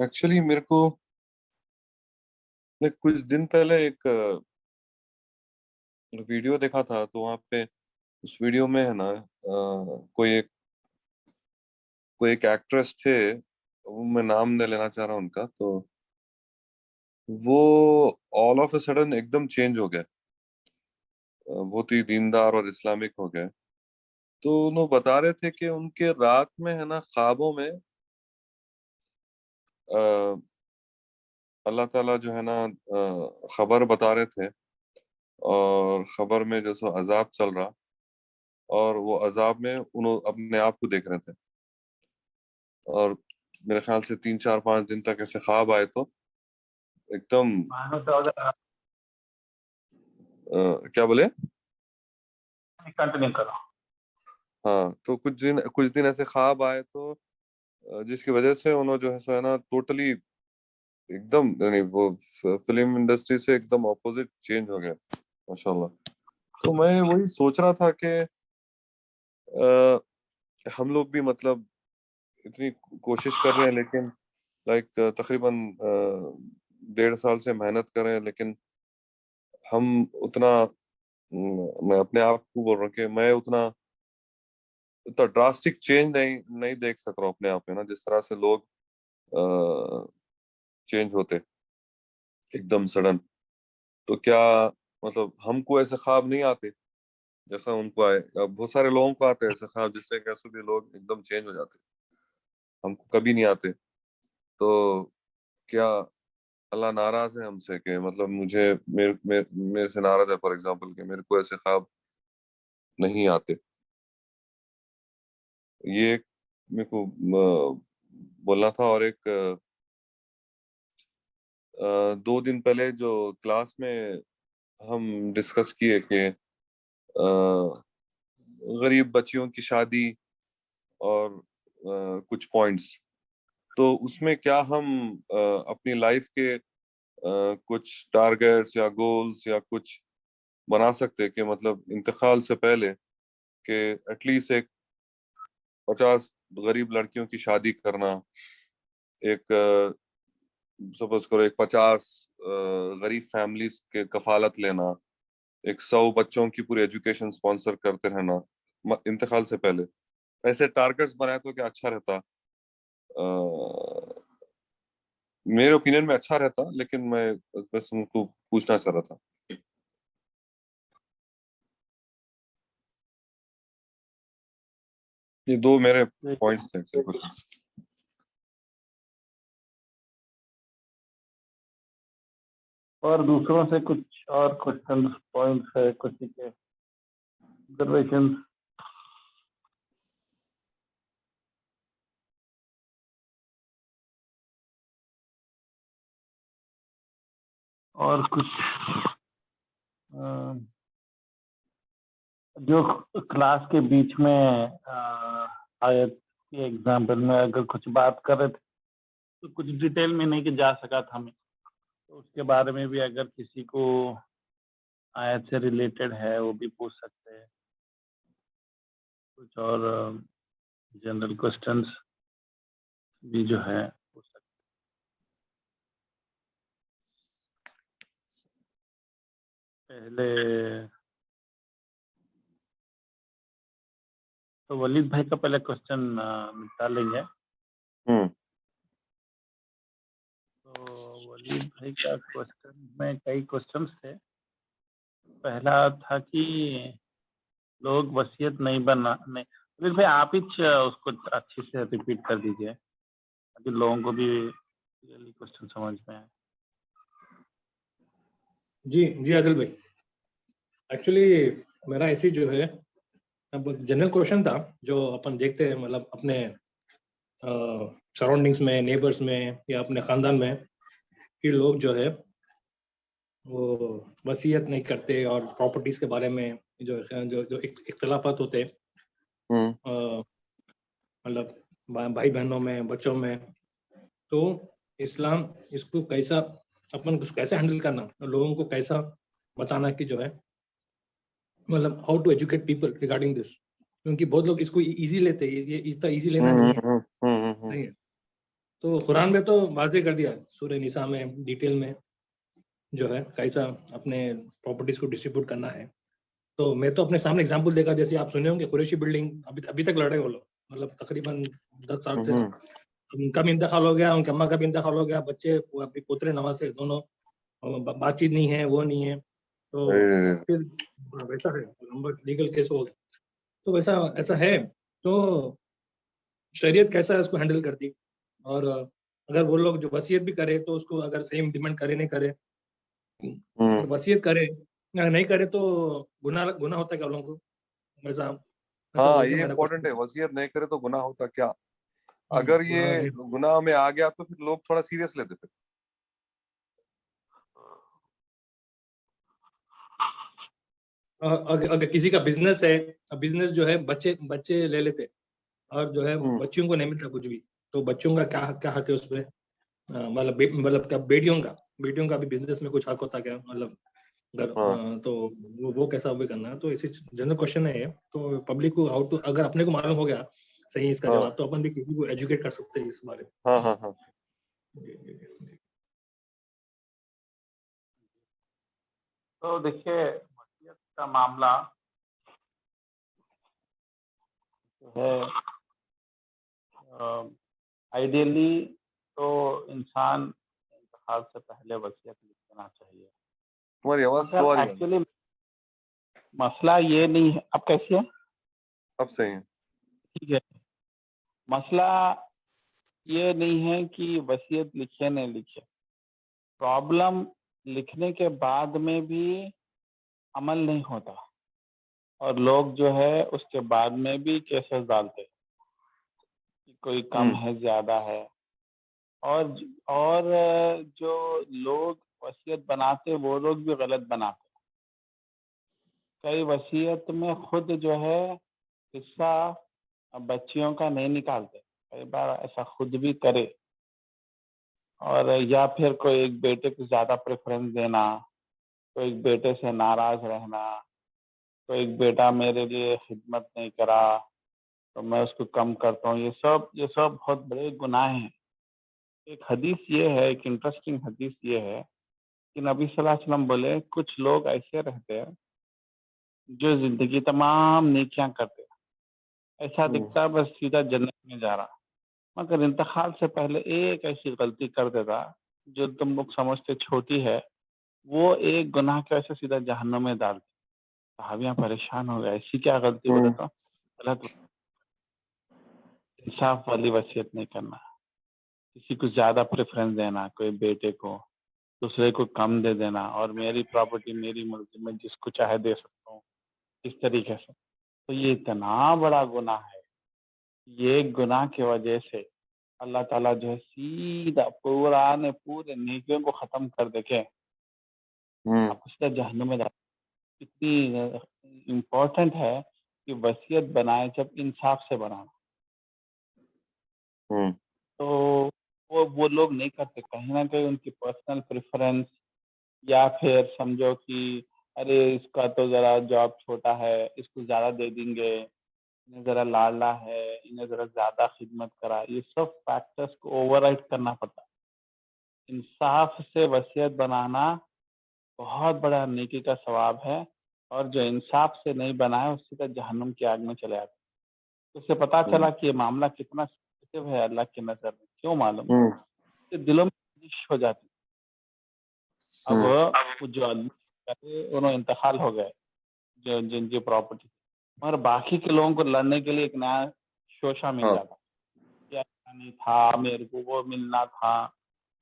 Actually मेरे को मैं कुछ दिन पहले एक वीडियो देखा था, तो वहाँ पे उस वीडियो में है ना कोई एक एक्ट्रेस थे। वो मैं नाम नहीं लेना चाह रहा उनका, तो वो ऑल ऑफ अ सडन एकदम चेंज हो गए। बहुत ही दीनदार और इस्लामिक हो गए। तो उन्होंने बता रहे थे कि उनके रात में है ना ख्वाबों में अ, अल्लाह ताला जो है ना खबर बता रहे थे, और खबर में जैसे अजाब चल रहा, और वो अजाब में उन्होंने अपने आप को देख रहे थे। और मेरे ख्याल से 3 4 5 दिन तक ऐसे ख्वाब आए, तो एकदम क्या बोले। कंटिन्यू करो। हाँ, तो कुछ दिन ऐसे ख्वाब आए, तो जिसकी वजह से उन्होंने जो है सो है ना टोटली एकदम यानी वो फिल्म इंडस्ट्री से एकदम ऑपोजिट चेंज हो गया, माशाल्लाह। तो मैं वही सोच रहा था कि हम लोग भी मतलब इतनी कोशिश कर रहे हैं, लेकिन लाइक तकरीबन 1.5 साल से मेहनत कर रहे हैं, लेकिन हम उतना मैं अपने आप को बोल रहा हूँ कि मैं उतना ड्रास्टिक चेंज नहीं देख सक रहा हूँ अपने आप में ना, जिस तरह से लोग चेंज होते एकदम सडन। तो क्या मतलब हमको ऐसे ख्वाब नहीं आते जैसा उनको आए? अब बहुत सारे लोगों को आते हैं ऐसे ख्वाब, जिससे कैसे भी लोग एकदम चेंज हो जाते, हमको कभी नहीं आते। तो क्या अल्लाह नाराज है हमसे कि मतलब मेरे से नाराज है, फॉर एग्जाम्पल, कि मेरे को ऐसे ख्वाब नहीं आते? ये एक मेरे को बोलना था। और एक 2 दिन पहले जो क्लास में हम डिस्कस किए कि गरीब बच्चियों की शादी और कुछ पॉइंट्स, तो उसमें क्या हम अपनी लाइफ के कुछ टारगेट्स या गोल्स या कुछ बना सकते हैं कि मतलब इंतकाल से पहले कि एटलीस्ट एक 50 गरीब लड़कियों की शादी करना, एक सपोज करो एक 50 गरीब फैमिलीज के कफालत लेना, एक 100 बच्चों की पूरी एजुकेशन स्पॉन्सर करते रहना इंतकाल से पहले। ऐसे टारगेट्स बनाए तो क्या अच्छा रहता? मेरे ओपिनियन में अच्छा रहता, लेकिन मैं बस तुमको पूछना चाह रहा था। ये 2 मेरे पॉइंट्स थे ऐसे कुछ। और दूसरों से कुछ और क्वेश्चन पॉइंट्स है, किसी के ऑब्जर्वेशन? और कुछ जो क्लास के बीच में आयत के एग्जाम्पल में अगर कुछ बात कर रहे थे, तो कुछ डिटेल में नहीं कि जा सका था हमें, तो उसके बारे में भी अगर किसी को आयत से रिलेटेड है वो भी पूछ सकते हैं। कुछ और जनरल क्वेश्चंस भी जो है पूछ सकते हैं। पहले तो वलीद भाई का पहले क्वेश्चन निपटा लेंगे। हम्म। तो वलीद भाई का क्वेश्चन में कई क्वेश्चंस थे। पहला था कि लोग वसीयत नहीं बना नहीं। वलीद भाई आप ही उसको अच्छे से रिपीट कर दीजिए, ताकि लोगों को भी क्लियरली क्वेश्चन समझ में आए। जी जी आदिल भाई, एक्चुअली मेरा ऐसी जो है अब जनरल क्वेश्चन था जो अपन देखते हैं, मतलब अपने सराउंडिंग्स में, नेबर्स में या अपने खानदान में, कि लोग जो है वो वसीयत नहीं करते और प्रॉपर्टीज के बारे में जो जो जो इख्तलाफात होते हैं, मतलब भाई बहनों में, बच्चों में। तो इस्लाम इसको कैसा, अपन कुछ कैसे हैंडल करना, लोगों को कैसा बताना कि जो है मतलब how to educate people regarding this. क्योंकि बहुत लोग इसको इजी लेते हैं, ये इतना इजी लेना नहीं है, नहीं है। तो कुरान में तो वाजे कर दिया सूरह निसा में डिटेल में जो है कैसा अपने प्रॉपर्टीज को डिस्ट्रीब्यूट करना है। तो मैं तो अपने सामने एग्जांपल देखा, जैसे आप सुने होंगे कुरैशी बिल्डिंग अभी तक लड़े वो लोग, मतलब तकरीबन 10 साल से। उनका भी इंतकाल हो गया, उनके अम्मा का भी इंतकाल हो गया, बच्चे अपने पोतरे नवासे दोनों, बातचीत नहीं है, वो नहीं है। तो फिर वैसा है, नंबर लीगल केस हो गया। तो वैसा ऐसा है। तो शरीयत कैसा है उसको हैंडल करती। और अगर वो लोग जो वसीयत भी करे तो उसको अगर सही इम्प्लीमेंट करे नहीं करे, अगर वसीयत करे या नहीं करे तो गुनाह गुनाह होता है क्या लोगों को, वैसा ऐसा हाँ, बोल के ये मेरा इम्पोर्टेंट है, क्वेश्चन। वसीयत नहीं करे तो गुनाह होता क्या। अगर ये गुनाह में आ गया तो फिर लोग थोड़ा सीरियस लेते थे। अगर किसी का बिजनेस है, बिजनेस जो है बच्चे बच्चे ले लेते और जो है बच्चियों को नहीं मिलता कुछ भी, तो बच्चों का क्या क्या हक है उस पर, मतलब क्या बेटियों का भी बिजनेस में कुछ हक होता क्या, मतलब अगर तो वो कैसा भी करना है। तो इसी जनरल क्वेश्चन है ये। तो पब्लिक को हाउ टू, अगर अपने को मालूम हो गया सही इसका जवाब, तो अपन भी किसी को एजुकेट कर सकते हैं इस बारे में। हाँ हाँ हाँ। तो देखिए वसीयत का मामला जो है, आइडियली तो इंसान इंतकाल से पहले वसीयत लिख देना चाहिए, तुम्हारी आवाज स्लो आ मगर रही है। एक्चुअली मसला ये नहीं है। अब कैसी है? अब सही है। ठीक है। मसला ये नहीं है कि वसीयत लिखे नहीं लिखे, प्रॉब्लम लिखने के बाद में भी अमल नहीं होता, और लोग जो है उसके बाद में भी केसेस डालते हैं कि कोई कम है, ज्यादा है। और जो लोग वसीयत बनाते वो लोग भी गलत बनाते। कई वसीयत में खुद जो है हिस्सा बच्चियों का नहीं निकालते, कई बार ऐसा खुद भी करे। और या फिर कोई एक बेटे को ज्यादा प्रेफरेंस देना, कोई एक बेटे से नाराज रहना, कोई एक बेटा मेरे लिए खिदमत नहीं करा तो मैं उसको कम करता हूँ, ये सब बहुत बड़े गुनाह हैं। एक हदीस ये है, एक इंटरेस्टिंग हदीस ये है कि नबी सल्लल्लाहु अलैहि वसल्लम बोले कुछ लोग ऐसे रहते हैं जो जिंदगी तमाम नेकियां करते हैं, ऐसा दिखता है बस सीधा जन्नत में जा रहा, मगर इंतकाल से पहले एक ऐसी गलती कर देता जो तुम लोग समझते छोटी है, वो एक गुनाह की वजह से सीधा जहन्नम में डाल। सहाबियां परेशान हो गए, ऐसी क्या गलती? बोले तो गलत, इंसाफ वाली वसीयत नहीं करना, किसी को ज्यादा प्रेफरेंस देना, कोई बेटे को दूसरे को कम दे देना, और मेरी प्रॉपर्टी मेरी मर्जी, मैं जिसको चाहे दे सकता हूँ, इस तरीके से। तो ये इतना बड़ा गुनाह है, ये गुनाह की वजह से अल्लाह ताला जो है सीधा पूरे नेकियों को खत्म कर देके आपको सीधा जहन्नुम में डाल। इतनी इम्पोर्टेंट है कि वसीयत बनाए जब इंसाफ से बनाना। तो वो लोग नहीं करते, कहीं ना कहीं उनकी पर्सनल प्रेफरेंस, या फिर समझो कि अरे इसका तो जरा जॉब छोटा है, इसको ज्यादा दे देंगे, इन्हें जरा लाडला है, इन्हें जरा ज्यादा खिदमत करा, ये सब फैक्टर्स को ओवरराइड करना पड़ता है। इंसाफ से वसीयत बनाना बहुत बड़ा नेकी का सवाब है, और जो इंसाफ से नहीं बनाए उससे तो जहन्नुम की आग में चले जाते। तो उससे पता चला कि ये मामला कितना सेंसिटिव है अल्लाह की नजर में। क्यों मालूम? कि दिलों में रंजिश हो जाती। अब जो उन्होंने इंतकाल हो गए, जो जिनकी प्रॉपर्टी, मगर बाकी के लोगों को लड़ने के लिए एक नया शोशा मिल जाता, क्या नहीं था, मेरे को वो मिलना था,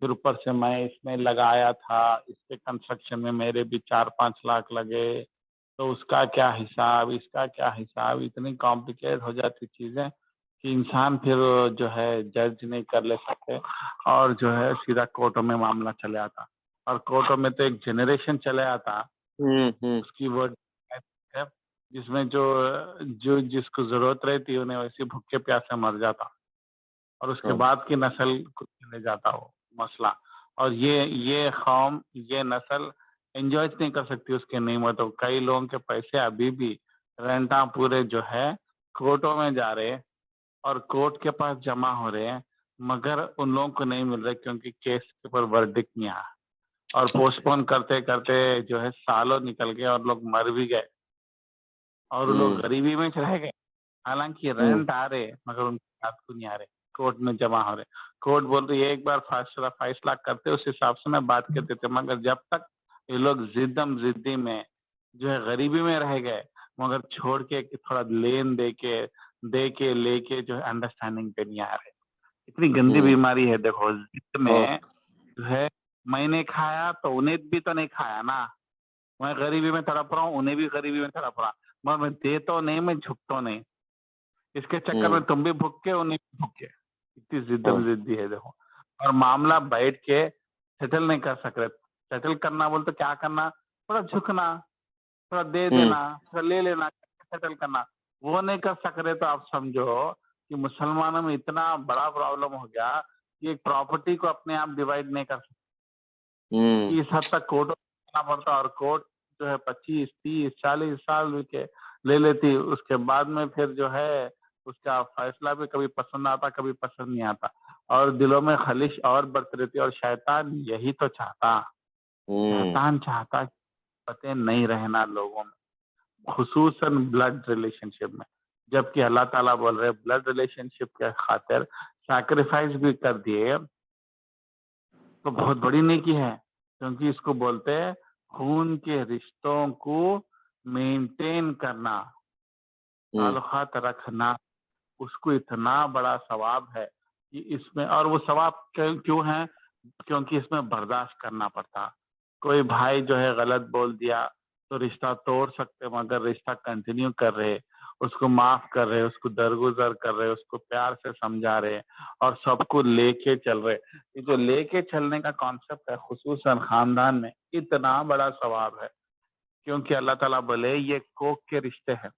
फिर ऊपर से मैं इसमें लगाया था, इसके कंस्ट्रक्शन में मेरे भी 4-5 लाख लगे, तो उसका क्या हिसाब, इसका क्या हिसाब। इतनी कॉम्प्लिकेट हो जाती चीजें कि इंसान फिर जो है जज नहीं कर ले सकते, और जो है सीधा कोर्टों में मामला चले आता, और कोर्टों में तो एक जनरेशन चले आता उसकी वर्ड है, जिसमें जो जो जिसको जरूरत रहती है उन्हें वैसे भूखे प्यासे मर जाता, और उसके बाद की नस्ल को चले जाता वो मसला। और ये कौम, ये नस्ल एंजॉय नहीं कर सकती उसके नेमतों। कई लोगों के पैसे अभी भी रेंटा पूरे जो है कोर्टों में जा रहे हैं और कोर्ट के पास जमा हो रहे हैं, मगर उन लोगों को नहीं मिल रहे क्योंकि केस के ऊपर वर्डिक्ट नहीं आया, और पोस्टपोन करते करते जो है सालों निकल गए और लोग मर भी गए और वो लोग गरीबी में रह गए। हालांकि रेंट आ रहे मगर उनके हाथ को नहीं आ रहे, कोर्ट में जमा हो रहे। कोर्ट बोल रही है एक बार फैसला करते उस हिसाब से मैं बात करते थे, मगर जब तक ये लोग जिद्दी में जो है गरीबी में रह गए, मगर छोड़ के कि थोड़ा लेन दे के लेके जो है अंडरस्टैंडिंग पे नहीं आ रहे। इतनी गंदी बीमारी है। देखो जिद में जो है मैंने खाया तो उन्हें भी तो नहीं खाया ना, मैं गरीबी में तड़प रहा हूँ, उन्हें भी गरीबी में तड़प रहा, मगर मैं दे तो नहीं, मैं झुक तो नहीं। इसके चक्कर में तुम भी भुग के उन्हें भी भुग के। इतनी जिद्दी है देखो। और मामला बैठ के सेटल नहीं कर सक रहे। सेटल करना बोल तो क्या करना, थोड़ा झुकना, थोड़ा दे देना, थोड़ा ले लेना, सेटल करना, वो नहीं कर सक रहे। तो आप समझो कि मुसलमानों में इतना बड़ा प्रॉब्लम हो गया कि एक प्रॉपर्टी को अपने आप डिवाइड नहीं कर सकते। इस हद तक कोर्ट जाना पड़ता, और कोर्ट जो है 25, 30, 40 साल भी के ले लेती। उसके बाद में फिर जो है उसका फैसला भी कभी पसंद आता, कभी पसंद नहीं आता, और दिलों में खलिश और बढ़ती रहती। और शैतान यही तो चाहता, शैतान चाहता कि पते नहीं रहना लोगों में, खुसूसन ब्लड रिलेशनशिप में। जबकि अल्लाह ताला बोल रहे ब्लड रिलेशनशिप के खातिर सैक्रिफाइस भी कर दिए तो बहुत बड़ी नेकी है, क्योंकि इसको बोलते हैं खून के रिश्तों को मेंटेन करना, ताल्लुकात रखना। उसको इतना बड़ा सवाब है कि इसमें, और वो सवाब क्यों है, क्योंकि इसमें बर्दाश्त करना पड़ता। कोई भाई जो है गलत बोल दिया तो रिश्ता तोड़ सकते, मगर रिश्ता कंटिन्यू कर रहे, उसको माफ कर रहे, उसको दरगुजर कर रहे, उसको प्यार से समझा रहे, और सबको लेके चल रहे। ये जो लेके चलने का कॉन्सेप्ट है खुसूसन खानदान में, इतना बड़ा सवाब है, क्योंकि अल्लाह ताला बोले ये कोक के रिश्ते हैं।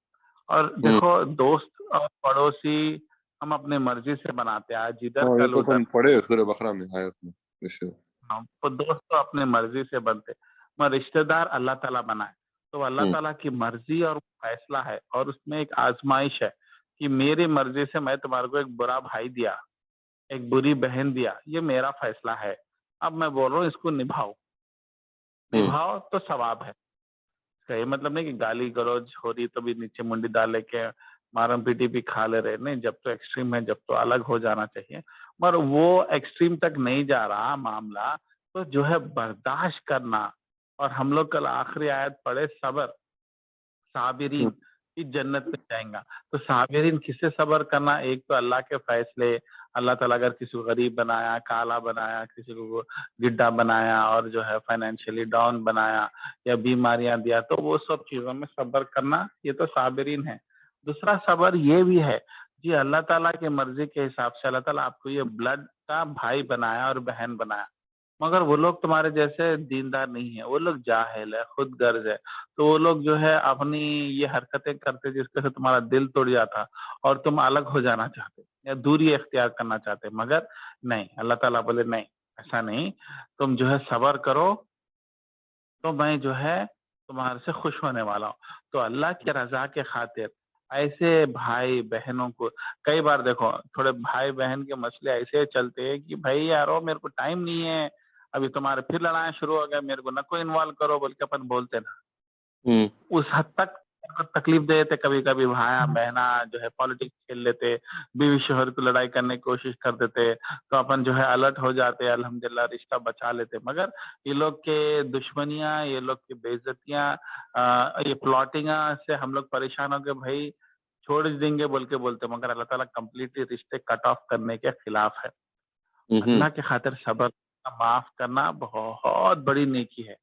और देखो दोस्त और पड़ोसी हम अपने मर्जी से बनाते हैं, आज इधर हाँ, ये कल तो उधर। अपन पढ़े सूरह बकरा में आयत में निश्चय। हाँ, तो दोस्त तो अपने मर्जी से बनते, मगर रिश्तेदार अल्लाह ताला बनाए। तो अल्लाह ताला की मर्जी और फैसला है, और उसमें एक आजमाइश है कि मेरी मर्जी से मैं तुम्हारे को एक बुरा भाई दिया, एक बुरी बहन दिया, ये मेरा फैसला है। अब मैं बोल रहा हूँ इसको निभाओ, निभाओ तो सवाब है। इसका ये मतलब नहीं कि गाली गलौज हो रही तो भी नीचे मुंडी डाल के मारम पीटी भी खा ले रहे, नहीं, जब तो एक्सट्रीम है, जब तो अलग हो जाना चाहिए। मगर वो एक्सट्रीम तक नहीं जा रहा मामला, तो जो है बर्दाश्त करना। और हम लोग कल आखिरी आयत पढ़े सबर, साबिरीन की जन्नत में जाएगा। तो साबिरीन किससे सबर करना, एक तो अल्लाह के फैसले, अल्लाह ताला अगर किसी को गरीब बनाया, काला बनाया, किसी को गिड्डा बनाया, और जो है फाइनेंशियली डाउन बनाया, या बीमारियां दिया, तो वो सब चीजों में सबर करना, ये तो साबिरीन है। दूसरा सबर ये भी है जी, अल्लाह ताला की मर्जी के हिसाब से अल्लाह ताला आपको ये ब्लड का भाई बनाया और बहन बनाया, मगर वो लोग तुम्हारे जैसे दीनदार नहीं है, वो लोग जाहिल है, खुद गर्ज है। तो वो लोग जो है अपनी ये हरकतें करते जिसके से तुम्हारा दिल टूट जाता, और तुम अलग हो जाना चाहते या दूरी इख्तियार करना चाहते, मगर नहीं, अल्लाह ताला बोले नहीं, ऐसा नहीं, तुम जो है सबर करो, तो मैं जो है तुम्हारे से खुश होने वाला हूँ। तो अल्लाह की रजा के खातिर ऐसे भाई बहनों को, कई बार देखो थोड़े भाई बहन के मसले ऐसे चलते हैं कि भाई यारो मेरे को टाइम नहीं है, अभी तुम्हारे फिर लड़ाई शुरू हो गया, मेरे को न को इन्वॉल्व करो बोल के अपन बोलते ना, उस हद तक तकलीफ दे देते। कभी कभी भाया बहना जो है पॉलिटिक्स खेल लेते, बीवी शोहर को लड़ाई करने की कोशिश कर देते, तो अपन जो है अलर्ट हो जाते, अल्हम्दुलिल्लाह रिश्ता बचा लेते। मगर ये लोग के दुश्मनियां, ये लोग की बेइज्जतियां, ये प्लॉटिंगा से हम लोग परेशान हो गए, भाई छोड़ देंगे बोल के बोलते, मगर अल्लाह ताला कंप्लीटली रिश्ते कट ऑफ करने के खिलाफ है। अल्लाह के खातिर सब्र, माफ करना बहुत बड़ी नेकी है।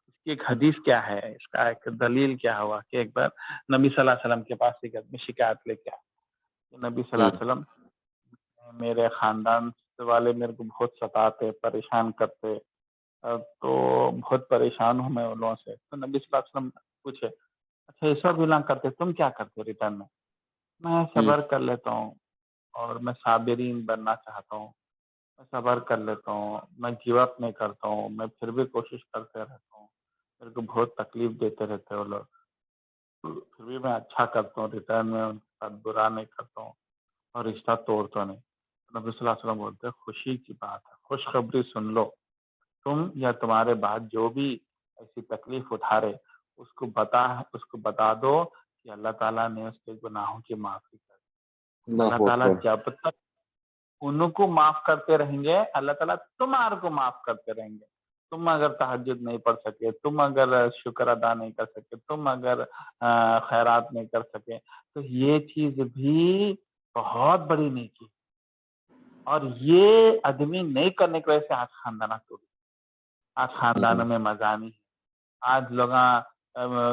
इसकी एक हदीस क्या है, इसका एक दलील क्या हुआ कि एक बार नबी सल्लल्लाहु अलैहि वसल्लम के पास एक आदमी शिकायत लेके आया कि नबी सल्लल्लाहु अलैहि वसल्लम, मेरे खानदान वाले मेरे को बहुत सताते, परेशान करते, तो बहुत परेशान हूँ मैं उन लोगों से। तो नबी सल्लल्लाहु अलैहि वसल्लम पूछे, अच्छा ये सब बिलोंग करते, तुम क्या करते हो रिटर्न में? मैं सबर कर लेता हूँ, और मैं साबिरीन बनना चाहता हूँ, मैं सबर कर लेता हूँ, मैं गिव अप नहीं करता हूँ, मैं फिर भी कोशिश करते रहता हूँ, मेरे को बहुत तकलीफ देते रहते हैं वो लोग, फिर भी मैं अच्छा करता हूँ, रिटर्न में उनके साथ बुरा नहीं करता हूँ और रिश्ता तोड़ता नहीं। नबी सल्लल्लाहु अलैहि वसल्लम बोलते हैं खुशी की बात है, खुशखबरी सुन लो। तुम या तुम्हारे बाद जो भी ऐसी तकलीफ उठा रहे उसको बता दो कि अल्लाह ताला ने उसके गुनाहों की माफी कर दी। अल्लाह अल्लाहु ताला अकबर। जब तक उनको माफ करते रहेंगे, अल्लाह ताला तुम्हारे को माफ करते रहेंगे। तुम अगर तहज्जुद नहीं पढ़ सके, तुम अगर शुक्र अदा नहीं कर सके, तुम अगर खैरात नहीं कर सके, तो ये चीज भी बहुत बड़ी नेकी है। और ये आदमी नहीं करने की वजह से आज खानदान टूट, आज खानदानों में मजा नहीं है। आज लोग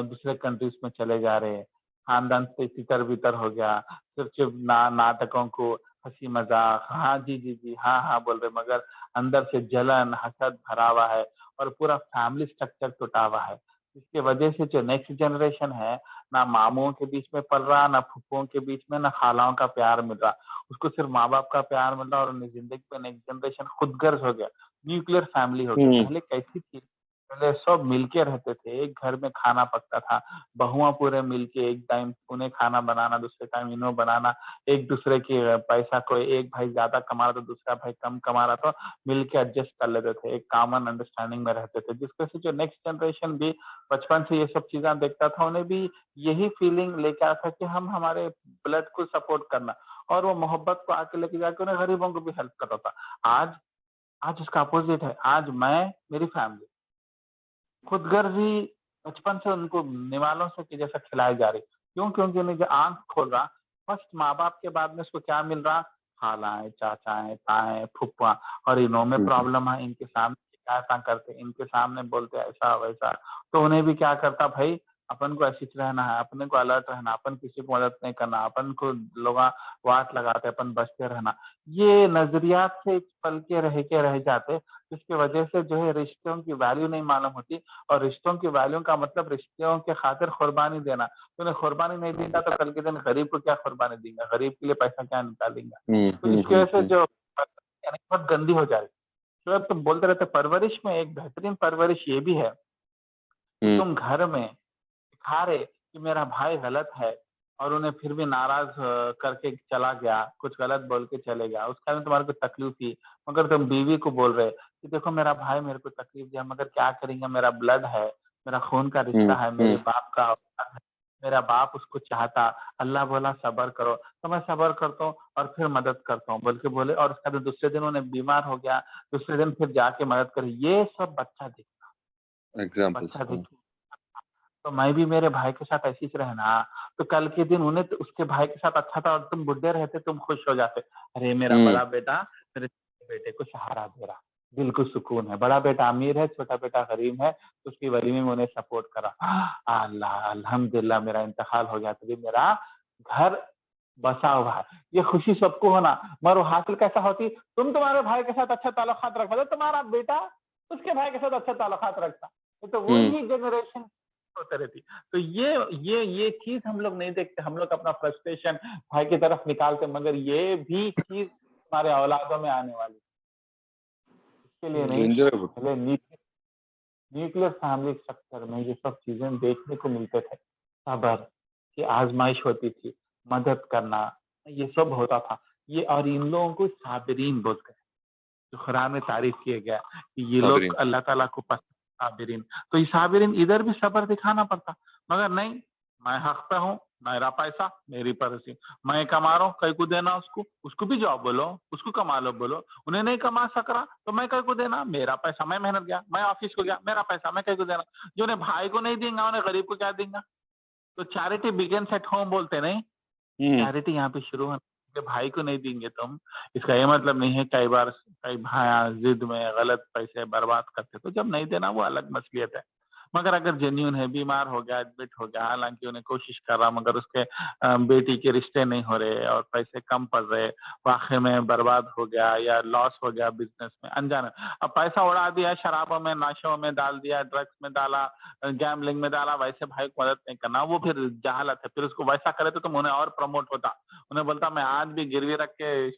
दूसरे कंट्रीज में चले जा रहे हैं, खानदान से तितर बितर हो गया, सिर्फ नाटकों को हंसी मजाक, हाँ जी जी जी, हाँ हाँ बोल रहे, मगर अंदर से जलन हसद भरा हुआ है और पूरा फैमिली स्ट्रक्चर टूटा हुआ है। इसके वजह से जो नेक्स्ट जनरेशन है, ना मामुओं के बीच में पल रहा, ना फूफुओं के बीच में, ना खालाओं का प्यार मिल रहा, उसको सिर्फ माँ बाप का प्यार मिल रहा और अपनी जिंदगी में नेक्स्ट जनरेशन खुदगर्ज हो गया, न्यूक्लियर फैमिली हो गया। पहले कैसी थी? पहले सब मिलके रहते थे, एक घर में खाना पकता था, बहुआं पूरे मिलके एक टाइम उन्हें खाना बनाना, दूसरे टाइम इन्हों बनाना, एक दूसरे के पैसा को एक भाई ज्यादा कमा रहा तो दूसरा भाई कम कमा रहा तो मिलके एडजस्ट कर लेते थे, एक कॉमन अंडरस्टैंडिंग में रहते थे, जिसके से जो नेक्स्ट जनरेशन भी बचपन से ये सब चीजें देखता था, उन्हें भी यही फीलिंग लेके आया था कि हम हमारे ब्लड को सपोर्ट करना, और वो मोहब्बत को आके लेके जाके उन्हें गरीबों को भी हेल्प करता था। आज आज उसका अपोजिट है। आज मैं, मेरी फैमिली खुदगर्जी बचपन से उनको निवालों से कि जैसा खिलाई जा रही। क्यों? क्योंकि उन्हें जो आँख खोल रहा, फर्स्ट माँ-बाप के बाद में उसको क्या मिल रहा? खालाएँ, चाचाएँ, ताएँ, फूफा, और इन्हों में प्रॉब्लम है, इनके सामने शिकायत करते, इनके सामने बोलते ऐसा-वैसा। तो उन्हें भी क्या करता भाई, अपन को ऐसे ही रहना है, अपने को अलर्ट रहना, अपन किसी को मदद नहीं करना, अपन को लोगा वाट लगाते, अपन बचते रहना। ये नज़रियात से पल के रह जाते, जिसकी वजह से जो है रिश्तों की वैल्यू नहीं मालूम होती। और रिश्तों की वैल्यू का मतलब रिश्तों के खातिर कुर्बानी देना। तूने कुर्बानी नहीं देगा तो कल के दिन गरीब को क्या कुर्बानी देगा? गरीब के लिए पैसा क्या निकालेगा? तो इसकी वजह से जो यानी बहुत गंदी हो जा रही है। तो अब तुम बोलते रहते परवरिश में एक बेहतरीन परवरिश ये भी है कि तुम घर में सिखा रहे कि मेरा भाई गलत है और उन्हें फिर भी नाराज करके चला गया, कुछ गलत बोल के चले गया, उसके कारण तुम्हारे को तकलीफ थी, मगर तुम बीवी को बोल रहे कि देखो मेरा भाई मेरे को तकलीफ दिया, मगर क्या करेंगे, मेरा ब्लड है, मेरा खून का रिश्ता है, मेरे बाप का औलाद है, मेरा बाप उसको चाहता, अल्लाह बोला सब्र करो, तो मैं सब्र करता हूँ और फिर मदद करता हूँ बोल के बोले, और उसका दूसरे दिन उन्हें बीमार हो गया, दूसरे दिन फिर जाके मदद करे। ये सब बच्चा देखता, एग्जाम्पल्स। बच्चा देख तो मैं भी मेरे भाई के साथ ऐसे ही रहना, तो कल के दिन उन्हें तो उसके भाई के साथ अच्छा था और तुम बुड्ढे रहते, तुम खुश हो जाते। अरे मेरा बड़ा बेटा मेरे छोटे बेटे को सहारा दे रहा, दिल को सुकून है। बड़ा बेटा अमीर है, छोटा बेटा गरीब है, तो उसकी वलीमे में उन्हें सपोर्ट करा। अल्लाह अल्हम्दुलिल्लाह मेरा इंतकाल हो गया, तभी मेरा घर बसा हुआ है। ये खुशी सबको होना, मगर वो हासिल कैसा होती? तुम तुम्हारे भाई के साथ अच्छा ताल्लुकात रखा तो तुम्हारा बेटा उसके भाई के साथ अच्छा ताल्लुकात रखता, तो वही जनरेशन होते रहती। तो ये चीज हम लोग नहीं देखते, हम लोग अपना फ्रस्ट्रेशन भाई की तरफ निकालते, मगर ये भी चीज हमारे औलादों में आने वाली है। इसके लिए नहीं, डेंजर है। पहले न्यूक्लियर फैमिली स्ट्रक्चर में ये सब चीजें देखने को मिलते थे। सब्र की आजमाइश होती थी, मदद करना, ये सब होता था। ये और इन लोगों को साबिरीन बोलते हैं, जो कुरान में तारीफ किया गया कि ये लोग साबरीन। अल्लाह ताला को पसंद साबिरीन। तो ये साबिरीन इधर भी सब्र दिखाना पड़ता, मगर नहीं, मैं हक पे हूँ, मेरा पैसा मेरी परसी, मैं कमा रहा हूँ, कई को देना, उसको भी जॉब बोलो, उसको कमा लो बोलो, उन्हें नहीं कमा सक रहा तो मैं कई को देना, मेरा पैसा, मैं मेहनत गया, मैं ऑफिस को गया, मेरा पैसा मैं कई को देना। जो उन्हें भाई को नहीं देंगे उन्हें गरीब को क्या देंगे? तो चैरिटी बिगिंस एट होम बोलते नहीं, चैरिटी यहाँ पे शुरू होना, भाई को नहीं देंगे तुम, इसका ये मतलब नहीं है कई बार कई भाई जिद में गलत पैसे बर्बाद करते, तो जब नहीं देना वो अलग मसलियत है। मगर अगर जेन्यून है, बीमार हो गया, एडमिट हो गया, हालांकि उन्हें कोशिश कर रहा, मगर उसके बेटी के रिश्ते नहीं हो रहे और पैसे कम पड़ रहे, वाकई में बर्बाद हो गया या लॉस हो गया बिजनेस में, अनजाने अब पैसा उड़ा दिया, शराबों में, नाशों में डाल दिया, ड्रग्स में डाला, गैम्बलिंग में डाला, वैसे भाई को मदद नहीं करना, वो फिर जहालत है। फिर उसको वैसा करे तो तुम उन्हें और प्रमोट होता, उन्हें बोलता मैं आज भी गिरवी रख के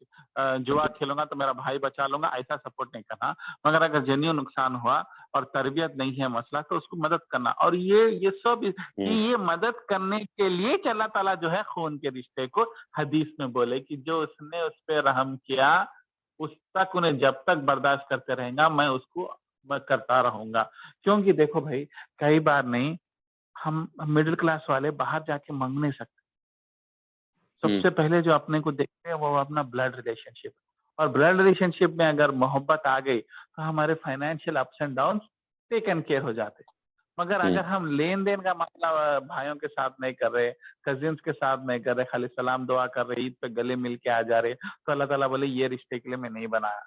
जुआ खेलूंगा तो मेरा भाई बचा लूंगा, ऐसा सपोर्ट नहीं करना। मगर अगर जेन्यून नुकसान हुआ और तरबियत नहीं है मसला, तो उसको मदद करना। और ये सब ये मदद करने के लिए अल्लाह ताला जो है खून के रिश्ते को हदीस में बोले कि जो उसने उस पर रहम किया उस तक उन्हें जब तक बर्दाश्त करते रहेगा मैं करता रहूंगा। क्योंकि देखो भाई, कई बार नहीं, हम मिडिल क्लास वाले बाहर जाके मांग नहीं सकते। सबसे पहले जो अपने को देखते हैं वो अपना ब्लड रिलेशनशिप, और ब्लड रिलेशनशिप में अगर मोहब्बत आ गई तो हमारे financial ups and down taken care हो जाते। मगर अगर हम लेन देन का मामला भाइयों के साथ नहीं कर रहे, कजिन्स के साथ नहीं कर रहे, खाली सलाम दुआ कर रहे, ईद पे गले मिल के आ जा रहे, तो अल्लाह ताला बोले ये रिश्ते के लिए मैं नहीं बनाया।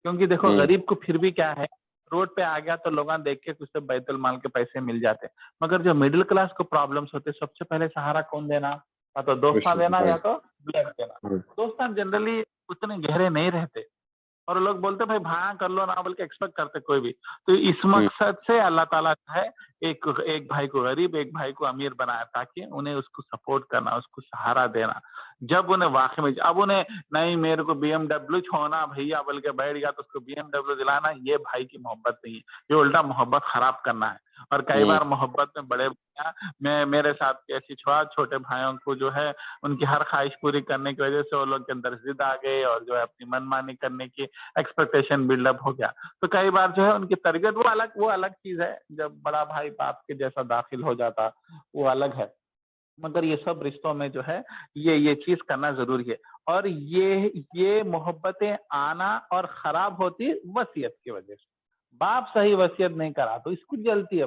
क्योंकि देखो गरीब को फिर भी क्या है, रोड पे आ गया तो लोग देख के कुछ तो बैतुल माल के पैसे मिल जाते। मगर जो मिडिल क्लास को प्रॉब्लम्स होते, सबसे पहले सहारा कौन देना? या तो दोस्तान देना या तो ब्लड देना। दोस्तान जनरली उतने गहरे नहीं रहते, और लोग बोलते भाई भाया कर लो ना बोल के एक्सपेक्ट करते कोई भी। तो इस मकसद से अल्लाह ताला जो है एक भाई को गरीब, एक भाई को अमीर बनाया, ताकि उन्हें उसको सपोर्ट करना, उसको सहारा देना। जब उन्हें वाकई में, अब उन्हें नहीं मेरे को BMW छोड़ना भैया बोल के बैठ गया तो उसको BMW दिलाना, ये भाई की मोहब्बत नहीं है, ये उल्टा मोहब्बत खराब करना है। और कई बार मोहब्बत में बड़े मैं मेरे साथ ऐसी छोटे भाइयों को जो है उनकी हर ख्वाहिश पूरी करने की वजह से वो लोग के अंदर जिद आ गई, और जो है अपनी मनमानी करने की एक्सपेक्टेशन बिल्डअप हो गया। तो कई बार जो है उनकी तरबियत वो अलग चीज है, जब बड़ा भाई बाप के जैसा दाखिल हो जाता वो अलग है। मगर ये सब रिश्तों में जो है ये चीज करना जरूरी है। और ये मोहब्बतें आना और खराब होती वसीयत की वजह से। बाप सही वसीयत नहीं करा तो इसको जलती है।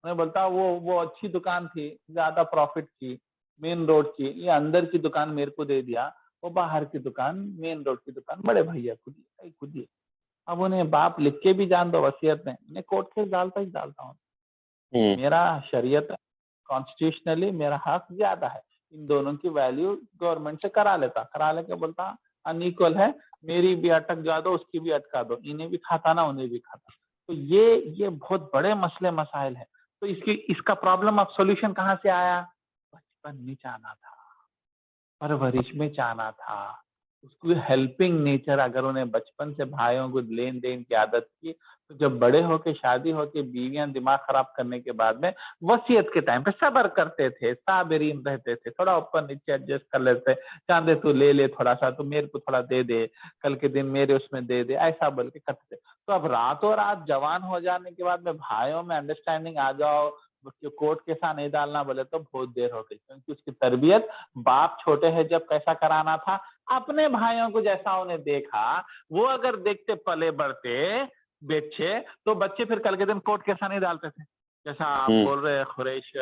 मैं बोलता वो अच्छी दुकान थी, ज्यादा प्रॉफिट की, मेन रोड की, ये अंदर की दुकान मेरे को दे दिया, वो बाहर की दुकान, मेन रोड की दुकान बड़े भैया खुद ही। अब उन्हें बाप लिख के भी जान दो वसीयत में, मैं कोर्ट केस डालता ही डालता हूँ। मेरा शरीयत कॉन्स्टिट्यूशनली मेरा हक ज्यादा है, इन दोनों की वैल्यू गवर्नमेंट से करा लेके बोलता अनइक्वल है, मेरी भी अटक जा दो, उसकी भी अटका दो, इन्हें भी खाता ना उन्हें भी खाता। तो ये बहुत बड़े मसले मसाइल है। तो इसका प्रॉब्लम अब सॉल्यूशन कहाँ से आया? बचपन में चाहना था, परवरिश में चाहना था, उसको हेल्पिंग नेचर अगर उन्हें बचपन से भाइयों को लेन देन की आदत की, तो जब बड़े होके शादी होके बीवियां दिमाग खराब करने के बाद में वसीयत के टाइम पे सब्र करते थे, साबिरीन रहते थे, थोड़ा ऊपर नीचे एडजस्ट कर लेते, चांदे तू ले ले थोड़ा सा, तो मेरे को थोड़ा दे दे, कल के दिन मेरे उसमें दे दे, ऐसा बोल के करते थे। तो अब रातों रात जवान हो जाने के बाद में भाइयों में अंडरस्टैंडिंग आ जाओ, कोर्ट के साथ नहीं डालना बोले तो बहुत देर हो गई। क्योंकि उसकी तरबियत बाप छोटे है जब कैसा कराना था, अपने भाइयों को जैसा उन्हें देखा, वो अगर देखते पले बढ़ते बच्चे, तो बच्चे फिर कल के दिन कोर्ट कैसा नहीं डालते थे। जैसा आप बोल रहे हैं खुरैश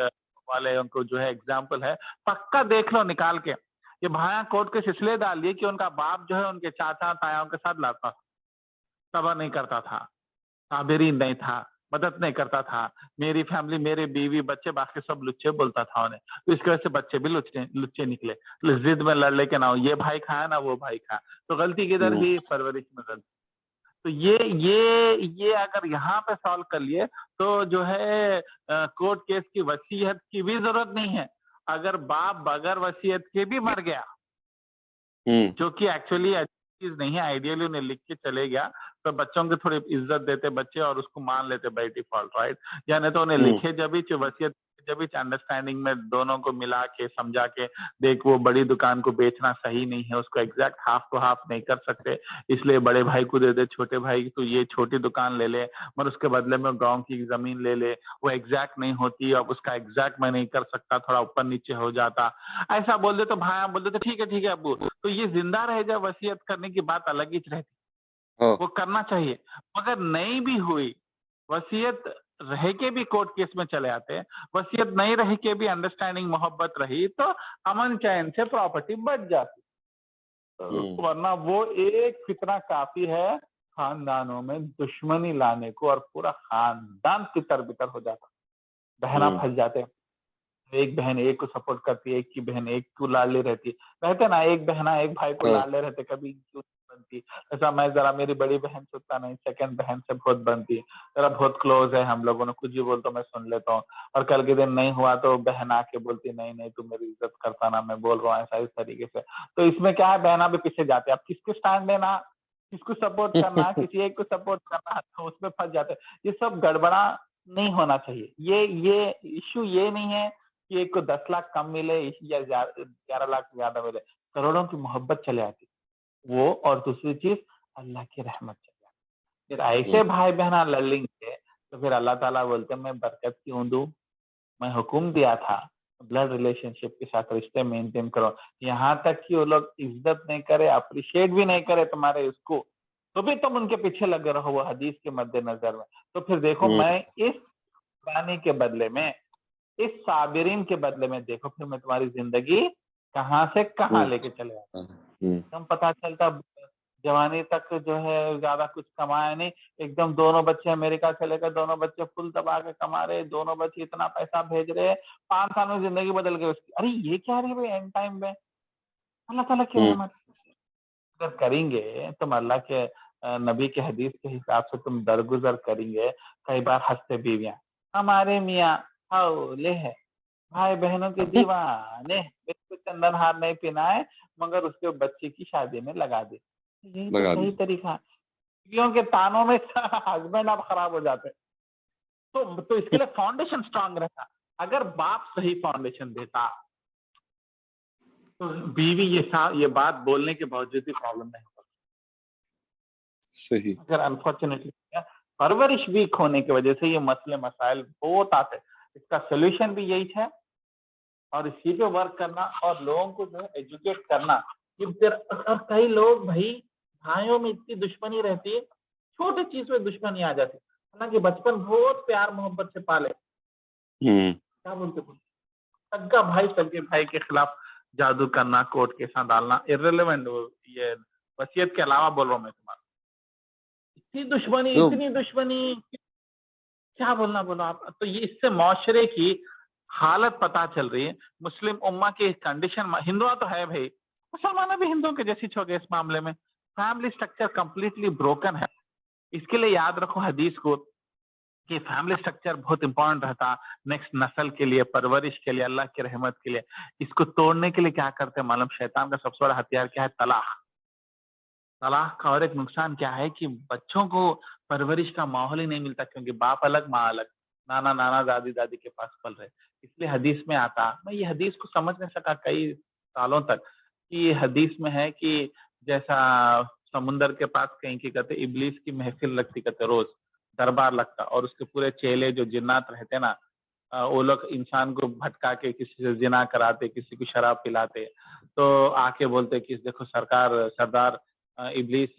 वाले, उनको जो है एग्जाम्पल है, पक्का देख लो निकाल के, ये भाया कोर्ट के इसलिए डाल दिए कि उनका बाप जो है उनके चाचा तायाओं के साथ लड़ता था, सब्र नहीं करता था, साबिरीन नहीं था, मदद नहीं करता था, मेरी फैमिली, मेरे बीवी बच्चे बाकी सब लुच्चे बोलता था उन्हें, तो इसकी वजह से बच्चे भी लुच्चे निकले, जिद में लड़ लेके ना हो, ये भाई खाया ना वो भाई खाया, तो गलती किधर ही परवरिश में गलती। तो ये अगर यहाँ पे सॉल्व कर लिए तो जो है कोर्ट केस की वसीयत की भी जरूरत नहीं है। अगर बाप बगैर वसीयत के भी मर गया, जो कि एक्चुअली चीज नहीं है, आइडियली उन्हें लिख के चले गया, तो बच्चों की थोड़ी इज्जत देते बच्चे और उसको मान लेते बाय डिफॉल्ट, राइट? या नहीं तो उन्हें लिखे जब भी वसीयत, जब भी अंडरस्टैंडिंग में दोनों को मिला के समझा के, देख वो बड़ी दुकान को बेचना सही नहीं है, उसको एग्जैक्ट हाफ टू हाफ नहीं कर सकते, इसलिए बड़े भाई को दे दे, छोटे भाई तो ये छोटी दुकान ले ले, मगर उसके बदले में गांव की जमीन ले ले, वो एग्जैक्ट नहीं होती, अब उसका एग्जैक्ट मैं नहीं कर सकता, थोड़ा ऊपर नीचे हो जाता, ऐसा बोल दे तो भाई बोल देते ठीक है अब्बू, तो ये जिंदा रह जाए वसीयत करने की बात अलग ही रहती, वो करना चाहिए। मगर नहीं भी हुई वसीयत, रह के भी कोर्ट केस में चले आते हैं, वसीयत नहीं रह के भी अंडरस्टैंडिंग मोहब्बत रही तो अमन चैन से प्रॉपर्टी बच जाती, वरना वो एक फितना काफी है खानदानों में दुश्मनी लाने को, और पूरा खानदान तितर बितर हो जाता, बहना फंस जाते हैं, एक बहन एक को सपोर्ट करती है, एक की बहन एक को लाडली रहती है, कहते ना एक बहना एक भाई को लाडले रहते, कभी क्यों बनती। ऐसा मैं जरा मेरी बड़ी बहन से उतना नहीं, सेकंड बहन से बहुत बनती, जरा बहुत क्लोज है हम लोगों ने, कुछ भी बोलता मैं सुन लेता हूँ, और कल के दिन नहीं हुआ तो बहन आके बोलती नहीं नहीं तू मेरी इज्जत करता ना, मैं बोल रहा हूँ ऐसा, इस तरीके से। तो इसमें क्या है, बहना भी पीछे जाती है, अब किसके स्टैंड लेना, किसको सपोर्ट करना, किसी एक को सपोर्ट करना, तो उसमें फंस जाते हैं। ये सब गड़बड़ा नहीं होना चाहिए। ये इश्यू ये नहीं है कि एक को 10 लाख कम मिले या 11 लाख ज्यादा मिले, करोड़ों की मोहब्बत चले आती वो, और दूसरी चीज अल्लाह की रहमत चले आती। फिर ऐसे भाई बहना लड़ लेंगे तो फिर अल्लाह ताला बोलते मैं बरकत क्यों दूं? मैं हुक्म दिया था ब्लड रिलेशनशिप के साथ रिश्ते मेंटेन करो। यहाँ तक कि वो लोग इज्जत नहीं करे, अप्रिशिएट भी नहीं करे तुम्हारे इसको, तो भी तुम उनके पीछे लगे रहो वो हदीस के मद्देनजर में। तो फिर देखो मैं इस कुर्बानी के बदले में, इस साबिरीन के बदले में, देखो फिर मैं तुम्हारी जिंदगी कहाँ से कहाँ लेके चले आता। एकदम पता चलता जवानी तक जो है ज्यादा कुछ कमाया नहीं, एकदम दोनों बच्चे अमेरिका चले गए, दोनों बच्चे फुल दबा के कमा रहे, दोनों बच्चे इतना पैसा भेज रहे, 5 साल में जिंदगी बदल गई उसकी। अरे ये क्या रही भाई एंड टाइम में? अल्लाह ताला की रहमत। अगर करेंगे तुम अल्लाह के नबी के हदीस के हिसाब से तुम दरगुजर करेंगे। कई बार हंसते बीवियां, हमारे मियाँ हौले है, भाई बहनों के दीवाने, इसको चंदन हार नहीं पहनाए मगर उसके बच्चे की शादी में लगा दे। यही तो लगा सही दी। तरीका है। बीवियों के तानों में हस्बैंड अब खराब हो जाते हैं। तो इसके लिए फाउंडेशन स्ट्रांग रहता। अगर बाप सही फाउंडेशन देता तो बीवी ये बात बोलने के बावजूद भी प्रॉब्लम नहीं होता। सही। अगर अनफॉर्चुनेटली परवरिश वीक होने की वजह से ये मसले मसाइल बहुत आते। इसका सोल्यूशन भी यही है और इसी पे वर्क करना और लोगों को जो है एजुकेट करना। और कई लोग भाई भाइयों में इतनी दुश्मनी रहती है, छोटी चीज में दुश्मनी आ जाती है। हालांकि बचपन बहुत प्यार मोहब्बत से पाले, क्या बोलते थे, सगा भाई सगे भाई के खिलाफ जादू करना, कोर्ट केसा डालना, इर्रेलेवेंट। ये वसीयत के अलावा बोल रहा हूँ मैं तुम्हारा। इतनी दुश्मनी क्या बोलना बोलो आप। तो ये इससे माशरे की हालत पता चल रही है। मुस्लिम उम्मा की कंडीशन, हिंदुआ तो है भाई, मुसलमान भी हिंदुओं के जैसी हो गए इस मामले में। फैमिली स्ट्रक्चर कंप्लीटली ब्रोकन है। इसके लिए याद रखो हदीस को कि फैमिली स्ट्रक्चर बहुत इंपॉर्टेंट रहता नेक्स्ट नस्ल के लिए, परवरिश के लिए, अल्लाह की रहमत के लिए। इसको तोड़ने के लिए क्या करते हैं मालूम? शैतान का सबसे बड़ा हथियार क्या है? तलाक। तलाक का और एक नुकसान क्या है कि बच्चों को परवरिश का माहौल ही नहीं मिलता, क्योंकि बाप अलग माँ अलग, नाना नाना दादी दादी के पास पल रहे। इसलिए हदीस में आता, मैं ये हदीस को समझ नहीं सका कई सालों तक कि ये हदीस में है कि जैसा समुंदर के पास कहीं की कहते इबलीस की महफिल लगती, कहते रोज दरबार लगता, और उसके पूरे चेले जो जिन्नात रहते ना, वो लोग इंसान को भटका के किसी से जिना कराते, किसी को शराब पिलाते। तो आके बोलते कि देखो सरदार इब्लीस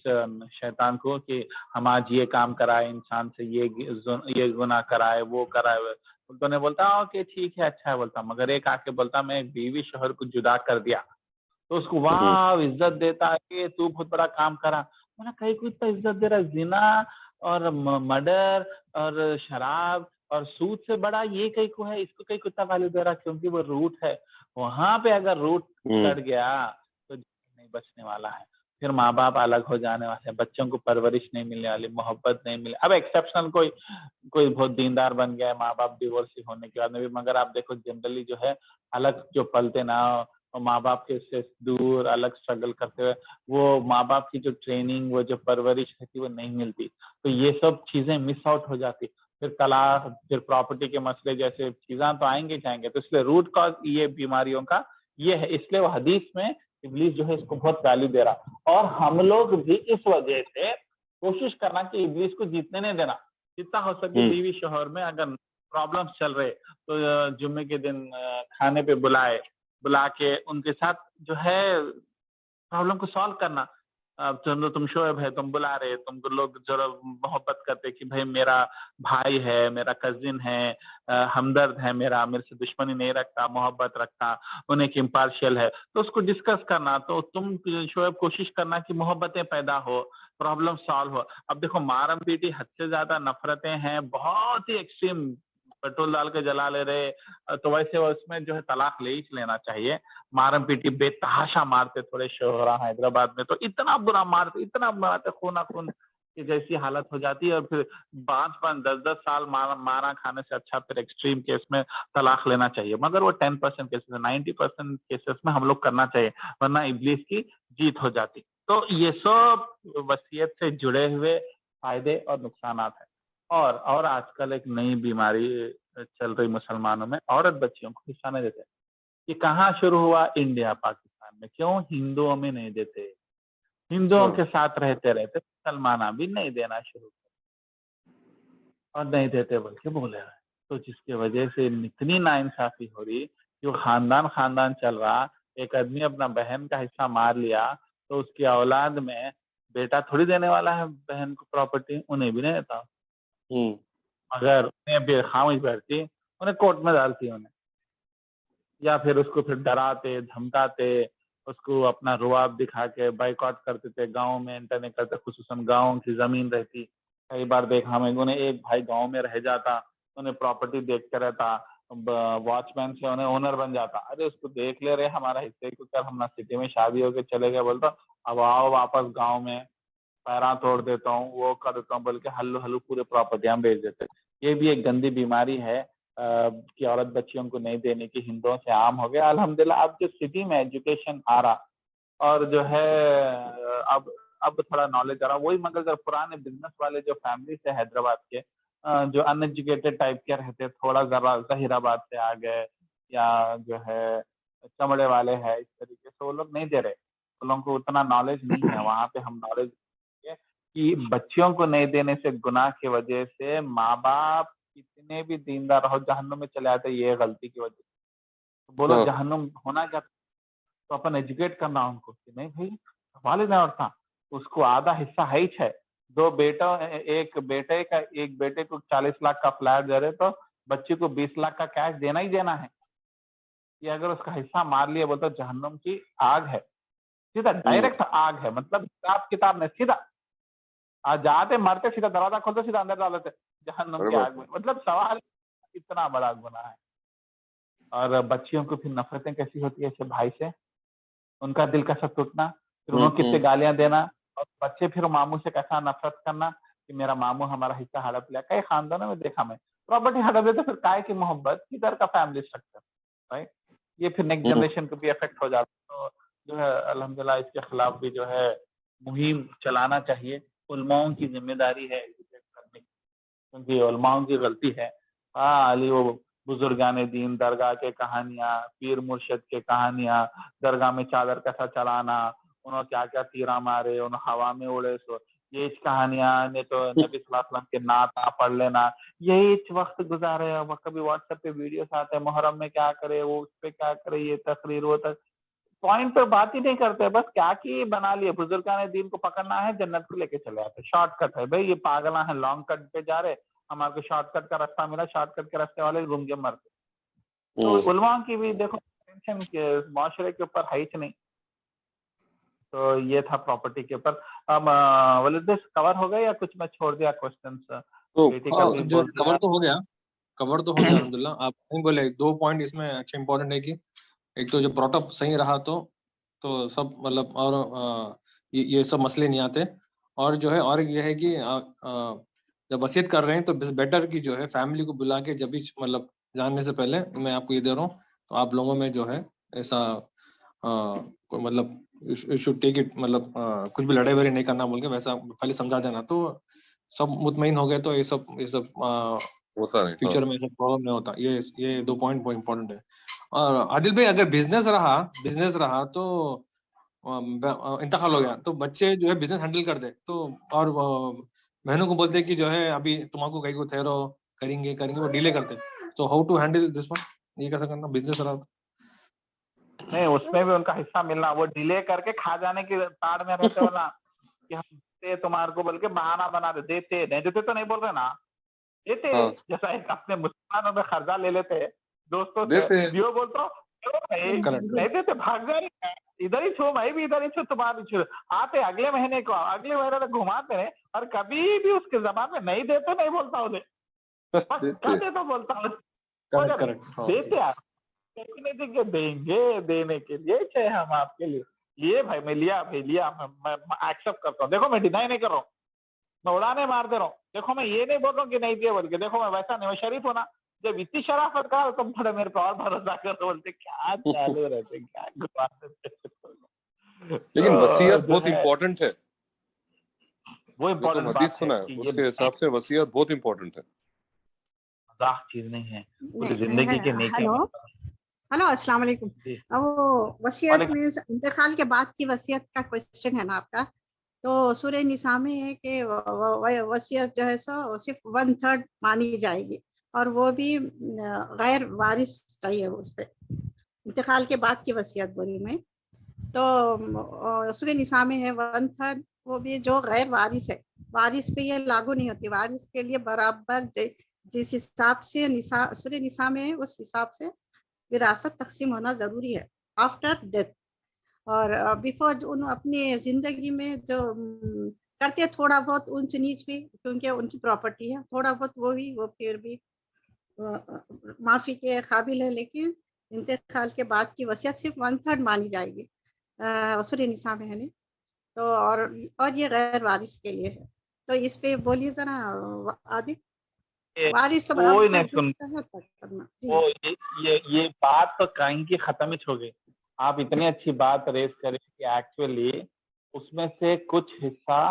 शैतान को कि हम आज ये काम कराए इंसान से, ये गुनाह कराए, वो कराए। तो ने बोलता ओके ठीक है, अच्छा है बोलता। मगर एक आके बोलता मैं एक बीवी शोहर को जुदा कर दिया, तो उसको वाह इज्जत देता है कि तू बहुत बड़ा काम करा। मैंने कहीं को इतना इज्जत दे रहा, जिना और मर्डर और शराब और सूद से बड़ा ये कहीं को है, इसको कहीं को इतना वैल्यू दे रहा, क्योंकि वो रूट है। वहां पे अगर रूट कट गया तो नहीं बचने वाला है। फिर माँ बाप अलग हो जाने वाले हैं, बच्चों को परवरिश नहीं मिलने वाली, मोहब्बत नहीं मिले। अब एक्सेप्शनल कोई बहुत दीनदार बन गया है माँ बाप डिवोर्स होने के बाद में भी, मगर आप देखो जनरली जो है अलग जो पलते ना और माँ बाप के से दूर अलग स्ट्रगल करते हुए, वो माँ बाप की जो ट्रेनिंग, वो जो परवरिश रहती वो नहीं मिलती, तो ये सब चीजें मिस आउट हो जाती। फिर तलाक, फिर प्रॉपर्टी के मसले जैसे चीजें तो आएंगे जाएंगे। तो इसलिए रूट कॉज ये बीमारियों का ये है। इसलिए वो हदीस में इब्लीस जो है इसको बहुत वैल्यू दे रहा। और हम लोग भी इस वजह से कोशिश करना कि इब्लीस को जीतने नहीं देना। जितना हो सके बीवी शोहर में अगर प्रॉब्लम्स चल रहे तो जुम्मे के दिन खाने पे बुला के उनके साथ जो है प्रॉब्लम को सॉल्व करना। तुम शोएब है, तुम बुला रहे, तुमको लोग जरा मोहब्बत करते कि भाई मेरा भाई है, मेरा कजिन है, हमदर्द है, मेरे से दुश्मनी नहीं रखता, मोहब्बत रखता, उन्हें एक इम्पार्शियल है, तो उसको डिस्कस करना। तो तुम शोएब कोशिश करना कि मोहब्बतें पैदा हो, प्रॉब्लम सॉल्व हो। अब देखो मारम पीटी, हद से ज्यादा नफरतें हैं, बहुत ही एक्सट्रीम, पेट्रोल डाल के जला ले रहे, तो वैसे उसमें जो है तलाक ले ही लेना चाहिए। मारम पीटी बेतहाशा मारते थोड़े शोहरा हैदराबाद में, तो इतना बुरा मारते, इतना मारते, खूना खून की जैसी हालत हो जाती है। और फिर 5-5 10-10 साल मारा खाने से अच्छा फिर एक्सट्रीम केस में तलाक लेना चाहिए। मगर वो 10% केसेस, 90% केसेस में हम लोग करना चाहिए, वरना इब्लीस की जीत हो जाती। तो ये सब वसीयत से जुड़े हुए फायदे और नुकसानात हैं। और आजकल एक नई बीमारी चल रही मुसलमानों में, औरत बच्चियों को हिस्सा नहीं देते। ये कहाँ शुरू हुआ? इंडिया, पाकिस्तान में। क्यों? हिंदुओं में नहीं देते। हिंदुओं अच्छा। के साथ रहते-रहते मुसलमान भी नहीं देना शुरू कर और नहीं देते बोल के बोले हैं। तो जिसकी वजह से इतनी नाइंसाफ़ी हो रही, जो खानदान चल रहा, एक आदमी अपना बहन का हिस्सा मार लिया, तो उसकी औलाद में बेटा थोड़ी देने वाला है बहन को प्रॉपर्टी, उन्हें भी नहीं देता। हुँ। अगर उन्हें भी खामोश बैठती, उन्हें कोर्ट में डालती उन्हें। या फिर उसको फिर डराते, धमकाते, उसको अपना रुआब दिखा के बॉयकॉट करते थे, गाँव में एंटर नहीं करते, खुसूसन गाँव की ज़मीन रहती। कई बार देखा मैंने, एक भाई गाँव में रह जाता, उन्हें प्रॉपर्टी देखते रहता, ब वॉचमैन से उन्हें ओनर बन जाता। अरे उसको देख ले रे, हमारा हिस्से को कर, हम ना सिटी में शादी होके चले गए, बोलता अब आओ वापस गाँव में, पैरा तोड़ देता हूँ, वो कर देता हूँ बोल के हल्लू-हल्लू पूरे प्रॉपर्टियाँ बेच देते। ये भी एक गंदी बीमारी है कि औरत बच्चियों को नहीं देने की हिंदुओं से आम हो गया। अल्हम्दुलिल्लाह अब जो सिटी में एजुकेशन आ रहा और जो है अब थोड़ा नॉलेज आ रहा, वही मगर जो पुराने बिज़नेस वाले जो फैमिलीज़ है हैदराबाद के जो अनएजुकेटेड टाइप के रहते, थोड़ा ज़रा ज़हीराबाद से आ गए या जो है चमड़े वाले हैं, इस तरीके से वो लोग नहीं दे रहे। उन लोगों को उतना नॉलेज नहीं है, वहाँ पे हम नॉलेज कि बच्चियों को नहीं देने से गुनाह की वजह से माँ-बाप कितने भी दीनदार हो जहन्नुम में चले जाते हैं, ये गलती की वजह से। तो बोलो हाँ। जहन्नुम होना क्या? तो अपन एजुकेट करना उनको कि नहीं भई वालिद है औरतें, उसको आधा हिस्सा है ही है। 2 बेटा एक बेटे को 40 लाख का फ्लैट दे रहे तो बच्ची को 20 लाख का कैश देना ही देना है। कि अगर उसका हिस्सा मार लिया बोलते जहन्नुम की आग है। सीधा हुँ। डायरेक्ट आग है, मतलब हिसाब-किताब नहीं, सीधा जाते मरते सीधा दरवाज़ा खोलते सीधा अंदर डाल देते, जहन्नुम अरे की बाप आग रे! में। मतलब सवाल इतना बड़ा गुनाह है। और बच्चियों को फिर नफ़रतें कैसी होती है ऐसे भाई से? उनका दिल कैसा टूटना, फिर हुँ, उन्हें कितने हुँ। गालियाँ देना और बच्चे फिर मामू से कैसा नफ़रत करना कि मेरा मामू हमारा हिस्सा हड़प लिया। कई खानदानों में देखा मैं, प्रॉपर्टी हड़प देते फिर काहे की मोहब्बत, किधर का फैमिली स्ट्रक्चर, राइट? ये फिर नेक्स्ट हुँ। जनरेशन को भी इफ़ेक्ट हो जाता है। तो जो है अल्हम्दुलिल्लाह इसके खिलाफ भी जो है मुहिम चलाना चाहिए। उलमाओं की ज़िम्मेदारी है एजुकेट करने की, क्योंकि उलमाओं की गलती है। हाँ, अली वो बुज़ुर्गान दीन, दरगाह के कहानियाँ, पीर मुर्शिद के कहानियाँ, दरगाह में चादर कैसा चढ़ाना, उन्होंने क्या-क्या तीरा मारे, उन्हें हवा में उड़े सो, ये कहानियाँ नहीं तो नबी सल्लल्लाहु अलैहि वसल्लम के नात आप पढ़ लेना। यही वक़्त गुज़ारे, अब कभी व्हाट्सएप पे वीडियोज़ आते हैं, मुहर्रम में क्या करे, वो उस पे क्या करे, ये तकरीर, वो पॉइंट पे बात ही नहीं करते, बस क्या कि बना लिए बुजुर्गान दीन को पकड़ना है, जन्नत को लेके चले आते। शॉर्टकट है भई, ये पागल हैं, लॉन्ग कट पे जा रहे, हमारे को शॉर्टकट का रास्ता मिला, शॉर्टकट के रास्ते वाले घूम के मरते। तो हुँ। उलमा की भी देखो टेंशन के माशरे के ऊपर है ही नहीं। तो ये था प्रॉपर्टी के ऊपर। अब वलीद भाई कवर हो गए या कुछ मैं छोड़ दिया क्वेश्चंस? तो बेटी का हाँ, भी जो बोल दिया। कवर तो हो गया, कवर तो हो गया अल्हम्दुलिल्लाह। आप नहीं बोले 2 पॉइंट इसमें अच्छे इम्पोर्टेंट है कि एक तो जब ब्रॉट अप सही रहा तो सब मतलब और ये सब मसले नहीं आते। और जो है और ये है कि जब वसीयत कर रहे हैं तो बेटर कि जो है फैमिली को बुला के जब भी मतलब जानने से पहले मैं आपको ये दे रहा हूँ, तो आप लोगों में जो है ऐसा कोई मतलब यू शुड टेक इट, मतलब कुछ भी लड़ाई-वड़ाई नहीं करना बोल के वैसा पहले समझा देना, तो सब मुतमईन हो गए तो ये सब होता नहीं, हाँ। फ्यूचर में ऐसा प्रॉब्लम नहीं होता। ये 2 पॉइंट बहुत इम्पोर्टेंट है। और आदिल भाई अगर बिज़नेस रहा तो इंतकाल हो गया तो बच्चे जो है बिज़नेस हैंडल कर दे तो और बहनों को बोलते कि जो है अभी तुम्हाको कहीं को ठहरो, करेंगे वो डिले करते। तो how to handle this one? ये कैसे करना बिज़नेस रहा तो? नहीं, उसमें भी उनका हिस्सा मिलना, वो डिले करके खा जाने की ताड़ में रहते हो ना कि हम देते तुम्हारे को बोल के बहाना बना दे, देते नहीं देते तो नहीं बोल रहे ना, देते। हाँ, जैसा एक अपने मुसलमानों में कर्जा ले लेते हैं दोस्तों से, देते हैं। यो बोलता हूँ "चलो भाई करेक्ट। नहीं देते भाग जाए, इधर ही छो, मैं भी इधर ही छू, तुम्हारी छू, आते अगले महीने को, अगले महीने तक घुमाते हैं और कभी भी उसके जबान में नहीं देते नहीं बोलता उन्हें, बस देते। कहते तो बोलता हूँ करेक्ट, मगर करेक्ट। हाँ जी। देते आप डेफिनेटली के देंगे, देने के लिए चाहे हम आपके लिए ये भाई मैं लिया भाई लिया, मैं एक्सेप्ट करता हूँ, देखो मैं डिनाई नहीं कर रहा हूँ, मैं उड़ाने मार दे रहा हूँ। देखो मैं ये नहीं बोल रहा हूँ कि नहीं दिया बोल के, देखो मैं वैसा नहीं, मैं शरीफ हूँ ना। जब इतनी शराफत का तुम थोड़ा मेरे पे और भरोसा करो, बोलते क्या चालू रहते, क्या घुमाते थे। लेकिन वसीयत जो बहुत है इम्पोर्टेंट है, वो जो तुम इम्पोर्टेंट हदीस बात है सुना है कि ये उसके हिसाब से वसीयत बहुत इम्पोर्टेंट है। मजाक चीज नहीं है, पूरी नहीं, जिंदगी के नेकियां हेलो बनता है। हेलो अस्सलाम वालेकुम। जी वो वसीयत वालेकुम। में इंतकाल के बाद की वसीयत का क्वेश्चन है ना आपका, तो सूरह निसा में है कि वसीयत जो है सो सिर्फ 1/3 मानी जाएगी, और वो भी गैर वारिस चाहिए उस पे, इंतकाल के बाद की वसीयत बोली मैं। तो सूरह निसा में है 1/3, वो भी जो गैर वारिस है, वारिस पे ये लागू नहीं होती। वारिस के लिए बराबर जिस हिसाब से सूरह निसा में है उस हिसाब से विरासत तकसीम होना जरूरी है आफ्टर डेथ। और बिफोर उन अपनी जिंदगी में जो करते थोड़ा बहुत ऊंच नीच भी, क्योंकि उनकी प्रॉपर्टी है, थोड़ा बहुत वो फिर भी माफी के काबिल है, लेकिन इंतकाल के बाद की वसीयत सिर्फ 1/3 मानी जाएगी, सूरह निसा में है नहीं। तो और ये गैर वारिस के लिए है। तो इस पे बोलिए जरा आदि, वारिस कोई नहीं बराबर जो सुन, होता है तब करना जी। वो ये बात तो कहीं की खत्म ही हो गई। आप इतनी अच्छी बात रेस करें कि एक्चुअली उसमें से कुछ हिस्सा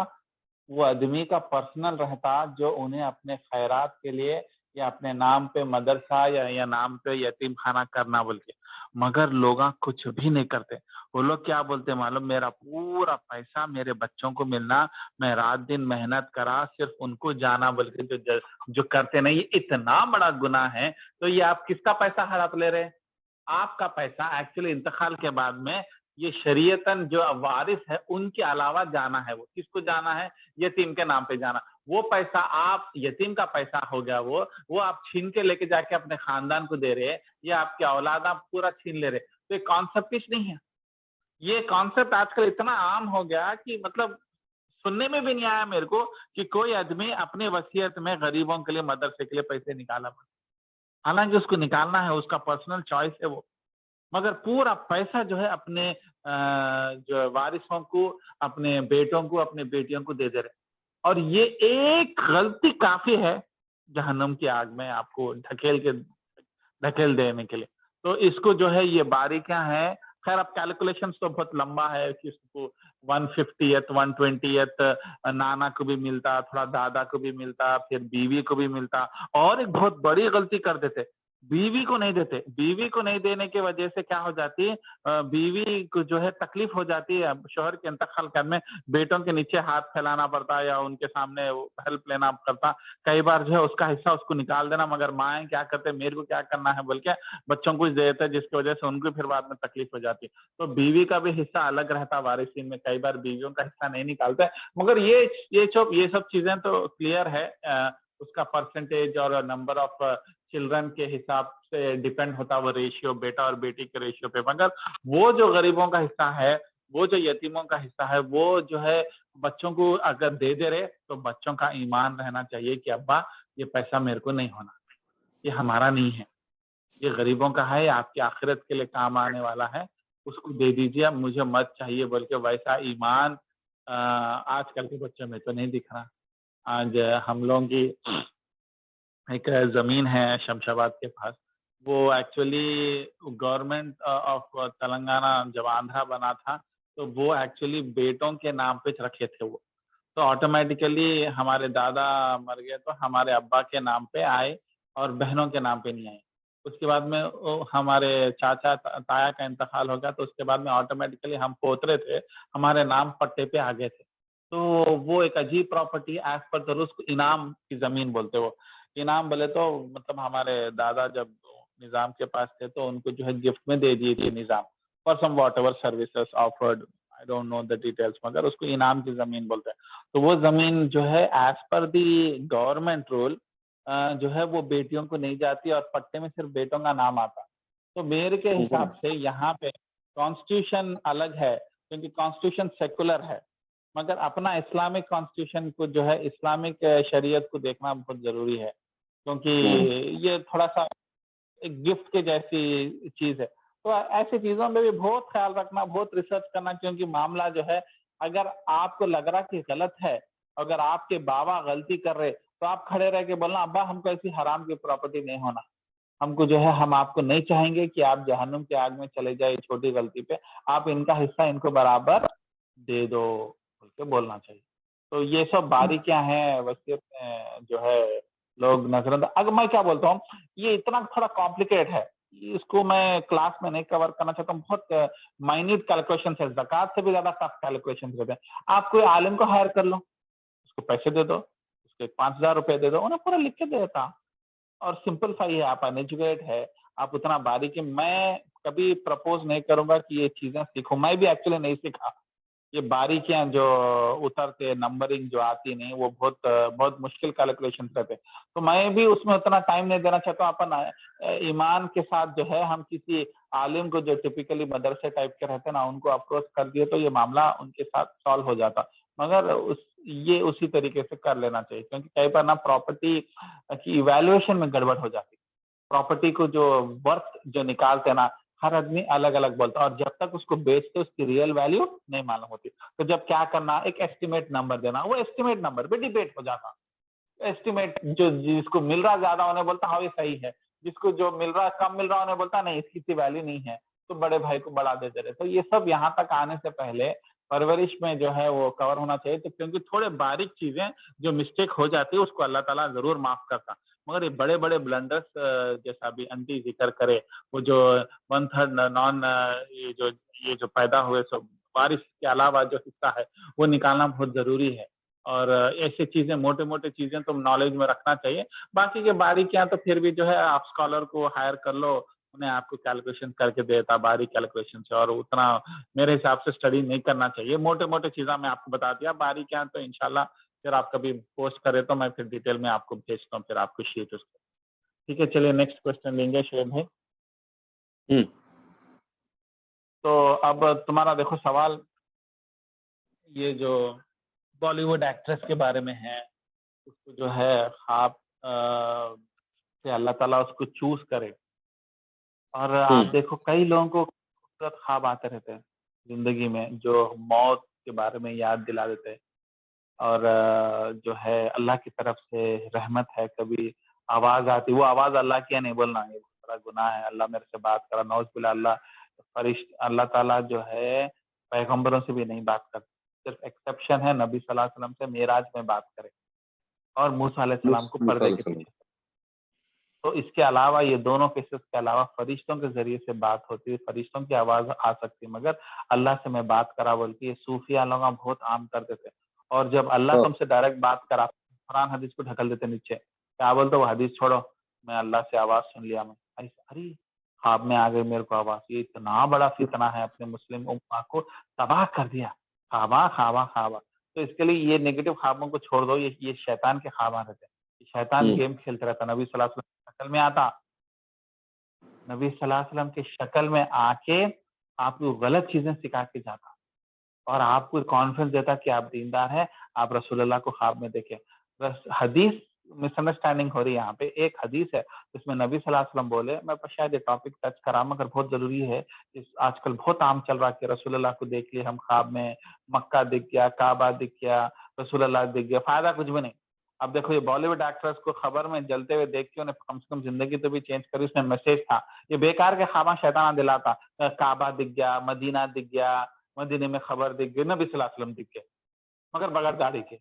वो आदमी का पर्सनल रहता, जो उन्हें अपने खैरात के लिए या अपने नाम पे मदरसा या नाम पे यतीम खाना करना बोल के, मगर लोग कुछ भी नहीं करते। वो लोग क्या बोलते मालूम, मेरा पूरा पैसा मेरे बच्चों को मिलना, मैं रात दिन मेहनत करा सिर्फ उनको जाना बोल के, जो करते नहीं। ये इतना बड़ा गुनाह है। तो ये आप किसका पैसा हड़प ले रहे हैं? आपका पैसा एक्चुअली इंतकाल के बाद में ये शरीयतन जो वारिस है उनके अलावा जाना है। वो किसको जाना है? यतीम के नाम पे जाना। वो पैसा आप, यतीम का पैसा हो गया वो आप छीन के लेके जाके अपने खानदान को दे रहे हैं, या आपके औलाद आप पूरा छीन ले रहे। तो ये कॉन्सेप्ट कुछ नहीं है। ये कॉन्सेप्ट आजकल इतना आम हो गया कि मतलब सुनने में भी नहीं आया मेरे को कि कोई आदमी अपने वसीयत में गरीबों के लिए, मदरसे के लिए पैसे निकाला। हालांकि उसको निकालना है, उसका पर्सनल चॉइस है वो, मगर पूरा पैसा जो है अपने जो वारिसों को, अपने बेटों को, अपने बेटियों को दे रहे। और ये एक गलती काफी है जहन्नुम की आग में आपको ढकेल देने के लिए। तो इसको जो है ये बारीकियां हैं। खैर अब कैलकुलेशन तो बहुत लंबा है कि इसको 150th 120th नाना को भी मिलता, थोड़ा दादा को भी मिलता, फिर बीवी को भी मिलता। और एक बहुत बड़ी गलती कर देते, बीवी को नहीं देते। बीवी को नहीं देने की वजह से क्या हो जाती है, बीवी को जो है तकलीफ हो जाती है। शोहर के इंतकाल के में बेटों के नीचे हाथ फैलाना पड़ता है या उनके सामने हेल्प लेना पड़ता। कई बार जो है उसका हिस्सा उसको निकाल देना, मगर माएँ क्या करते, मेरे को क्या करना है बोल के बच्चों को दे देते, जिसकी वजह से उनको फिर बाद में तकलीफ हो जाती है। तो बीवी का भी हिस्सा अलग रहता वारिसीन में। कई बार बीवियों का हिस्सा नहीं निकालते। मगर ये सब चीजें तो क्लियर है। उसका परसेंटेज और नंबर ऑफ चिल्ड्रन के हिसाब से डिपेंड होता है वो रेशियो, बेटा और बेटी के रेशियो पे। मगर वो जो गरीबों का हिस्सा है, वो जो यतीमों का हिस्सा है, वो जो है बच्चों को अगर दे रहे, तो बच्चों का ईमान रहना चाहिए कि अब्बा ये पैसा मेरे को नहीं होना, ये हमारा नहीं है, ये गरीबों का है, आपकी आखिरत के लिए काम आने वाला है, उसको दे दीजिए, अब मुझे मत चाहिए बोल के। वैसा ईमान आजकल के बच्चों में तो नहीं दिख रहा। आज हम लोगों की एक जमीन है शमशाबाद के पास, वो एक्चुअली गवर्नमेंट ऑफ तेलंगाना जब आंध्रा बना था, तो वो एक्चुअली बेटों के नाम पे रखे थे वो। तो ऑटोमेटिकली हमारे दादा मर गए तो हमारे अब्बा के नाम पे आए और बहनों के नाम पे नहीं आए। उसके बाद में हमारे चाचा ताया का इंतकाल हो गया, तो उसके बाद में ऑटोमेटिकली हम पोतरे थे, हमारे नाम पट्टे पे आ गए थे। तो वो एक अजीब property as per the rules इनाम की जमीन बोलते वो। इनाम बोले तो मतलब हमारे दादा जब निजाम के पास थे तो उनको जो है गिफ्ट में दे दिए थे Nizam, for some whatever services offered, I don't know the details, मगर उसको इनाम की जमीन बोलते हैं। तो वो जमीन जो है एज पर दी गवर्नमेंट रूल जो है वो बेटियों को नहीं जाती और पट्टे में सिर्फ बेटों का नाम आता। तो मेरे के हिसाब से यहाँ पे कॉन्स्टिट्यूशन अलग है, क्योंकि कॉन्स्टिट्यूशन सेकुलर है, मगर अपना इस्लामिक कॉन्स्टिट्यूशन को जो है, इस्लामिक शरीयत को देखना बहुत जरूरी है, क्योंकि ये थोड़ा सा एक गिफ्ट के जैसी चीज है। तो ऐसी चीजों में भी बहुत ख्याल रखना, बहुत रिसर्च करना, क्योंकि मामला जो है अगर आपको लग रहा कि गलत है, अगर आपके बाबा गलती कर रहे, तो आप खड़े रह के बोलना अब्बा हमको ऐसी हराम की प्रॉपर्टी नहीं होना, हमको जो है, हम आपको नहीं चाहेंगे कि आप जहन्नुम की आग में चले जाए छोटी गलती पे, आप इनका हिस्सा इनको बराबर दे दो बोल के बोलना चाहिए। तो ये सब बारीकियां हैं वसीयत में जो है लोग नजरअंदाज। अगर मैं क्या बोलता हूँ, ये इतना थोड़ा कॉम्प्लिकेट है, इसको मैं क्लास में नहीं कवर करना चाहता हूँ। बहुत माइन्यूट कैलकुलेशन है, ज़कात से भी ज्यादा टफ कैलकुलेशन रहते हैं। आप कोई आलिम को हायर कर लो, उसको पैसे दे दो, उसको 5,000 रुपए दे दो, उन्हें पूरा लिख के दे देता। और सिंपल सा ही है, आप अनएजुकेट है, आप उतना बारीकी, मैं कभी प्रपोज नहीं करूंगा कि ये चीजें सीखो, मैं भी एक्चुअली नहीं सीखा। ये बारीकियां जो उतरते, नंबरिंग जो आती नहीं, वो बहुत बहुत मुश्किल कैलकुलेशन रहते, तो मैं भी उसमें उतना टाइम नहीं देना चाहता हूँ। अपन ईमान के साथ जो है, हम किसी आलिम को जो टिपिकली मदरसे टाइप के रहते हैं ना, उनको अप्रोच कर दिए तो ये मामला उनके साथ सॉल्व हो जाता। मगर ये उसी तरीके से कर लेना चाहिए, क्योंकि कई बार ना प्रॉपर्टी की इवैल्यूएशन में गड़बड़ हो जाती है। प्रॉपर्टी को जो वर्थ जो निकालते हैं ना, हर आदमी अलग अलग बोलता है, और जब तक उसको बेचते उसकी रियल वैल्यू नहीं मालूम होती। तो जब क्या करना, एक एस्टिमेट नंबर देना, वो एस्टिमेट नंबर पे डिबेट हो जाता। एस्टिमेट जो जिसको मिल रहा ज्यादा उन्हें बोलता हाँ ये सही है, जिसको जो मिल रहा कम मिल रहा उन्हें बोलता नहीं इसकी इतनी वैल्यू नहीं है, तो बड़े भाई को बढ़ा देते रहे। तो ये सब यहाँ तक आने से पहले परवरिश में जो है वो कवर होना चाहिए। तो क्योंकि थोड़े बारीक चीजें जो मिस्टेक हो जाती है उसको अल्लाह ताला जरूर माफ करता, मगर ये बड़े बड़े ब्लंडर्स जैसा अभी अंटी जिक्र करे, वो जो 1/3 नॉन ये जो पैदा हुए सब बारिश के अलावा जो हिस्सा है वो निकालना बहुत जरूरी है। और ऐसी चीजें, मोटे मोटे चीजें तो नॉलेज में रखना चाहिए। बाकी के बारीकियां तो फिर भी जो है आप स्कॉलर को हायर कर लो, उन्हें आपको कैलकुलेशन करके देता बारीक कैलकुलेशन से, और उतना मेरे हिसाब से स्टडी नहीं करना चाहिए। मोटे मोटे चीजें मैं आपको बता दिया, बारीकियां तो इंशाल्लाह फिर आप कभी पोस्ट करें तो मैं फिर डिटेल में आपको भेजता हूँ, फिर आपको शीट उसको। ठीक है, चलिए नेक्स्ट क्वेश्चन लेंगे शुएब भाई। तो अब तुम्हारा देखो सवाल, ये जो बॉलीवुड एक्ट्रेस के बारे में है, उसको जो है ख्वाब से अल्लाह ताला उसको चूज करे। और आप देखो कई लोगों को खूबसूरत ख्वाब आते रहते हैं जिंदगी में, जो मौत के बारे में याद दिला देते हैं। और जो है अल्लाह की तरफ से रहमत है, कभी आवाज आती, वो आवाज अल्लाह की है नहीं बोलना, ये बहुत बड़ा गुनाह है, अल्लाह मेरे से बात करा, नौज बिल्ला। अल्लाह ताला जो है पैगंबरों से भी नहीं बात करते, सिर्फ एक्सेप्शन है नबी सल्लल्लाहु अलैहि वसल्लम से मेराज में बात करे, और मूसा अलैहि सलाम को पर्दे के पीछे। तो इसके अलावा ये दोनों केसेस के अलावा फरिश्तों के जरिए से बात होती है, फरिश्तों की आवाज आ सकती है, मगर अल्लाह से मैं बात करा बोल के ये सूफिया लोग बहुत आम करते थे। और जब अल्लाह तुमसे डायरेक्ट बात करा, कुरान हदीस को ढकल देते नीचे, क्या बोलते वो हदीस छोड़ो, मैं अल्लाह से आवाज सुन लिया, मैं अरे ख्वाब में आ गई मेरे को आवाज। ये इतना बड़ा फितना है, अपने मुस्लिम उम्मा को तबाह कर दिया, ख्वाबा ख्वाबा ख्वाबा। तो इसके लिए ये नेगेटिव ख्वाबों को छोड़ दो, ये शैतान के ख्वाब रहते हैं, शैतान गेम खेलते रहता। नबी सल्लल्लाहु अलैहि वसल्लम शक्ल में आता, नबी सल्लल्लाहु अलैहि वसल्लम की शक्ल में आके आपको गलत चीजें सिखा के जाता, और आपको कॉन्फिडेंस देता कि आप दीनदार हैं, आप रसूलुल्लाह को ख्वाब में देखें। हदीस मिसअंडरस्टैंडिंग हो रही है यहाँ पे। एक हदीस है जिसमें नबी सल्लल्लाहु अलैहि वसल्लम बोले, मैं शायद ये टॉपिक टच करा मगर बहुत जरूरी है, इस आजकल बहुत आम चल रहा है कि रसूलुल्लाह को देख लिए हम ख्वाब में, मक्का दिख गया, काबा दिख गया, रसूलुल्लाह दिख गया, फायदा कुछ भी नहीं। अब देखो ये बॉलीवुड एक्ट्रेस को खबर में जलते हुए देख के उन्हें कम से कम जिंदगी तो भी चेंज करी, उसमें मैसेज था। ये बेकार के ख्वाब शैतान दिलाता, काबा दिख गया, मदीना दिख गया, मदीने में खबर दिख गई, नबी सल्लल्लाहु अलैहि वसल्लम दिख गए, मगर बगैर दाढ़ी के।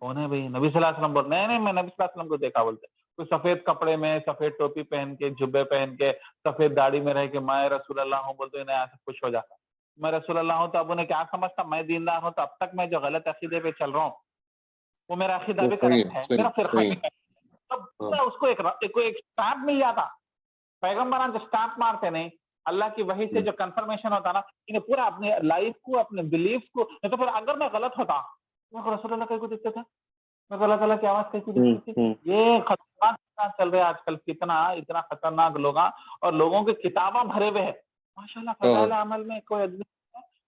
कौन है भाई? नबी सल्लल्लाहु अलैहि वसल्लम बोल, नहीं नहीं मैं नबी सल्लल्लाहु अलैहि वसल्लम को देखा बोलते। कोई सफेद कपड़े में, सफेद टोपी पहन के, जुब्बे पहन के, सफेद दाढ़ी में रह के मैं रसूलुल्लाह हूँ बोलते, इन्हें ऐसे खुश हो जाता। मैं रसूलुल्लाह हूँ तो अब उन्हें क्या समझता, मैं दीनदार हूँ तो अब तक मैं जो गलत अकीदे पे चल रहा हूँ वो मेरा अकीदा भी करेक्ट है, मेरा फिरका भी करेक्ट है। तो उसको एक स्टैम्प मिल जाता। पैगम्बरान जो स्टैम्प मारते नहीं, अल्लाह की वही से जो कंफर्मेशन होता ना, इन्हें पूरा अपने लाइफ को, अपने बिलीफ को, नहीं तो फिर अगर मैं गलत होता तो रसूलुल्लाह कहीं को दिखते थे, मैं अल्लाह ताला की आवाज कहीं को दिखती थी। ये खतरनाक चल रहा है आजकल, कितना इतना खतरनाक लोग, और लोगों की किताबें भरे हुए है माशाल्लाह। फजाइल अमल में कोई आदमी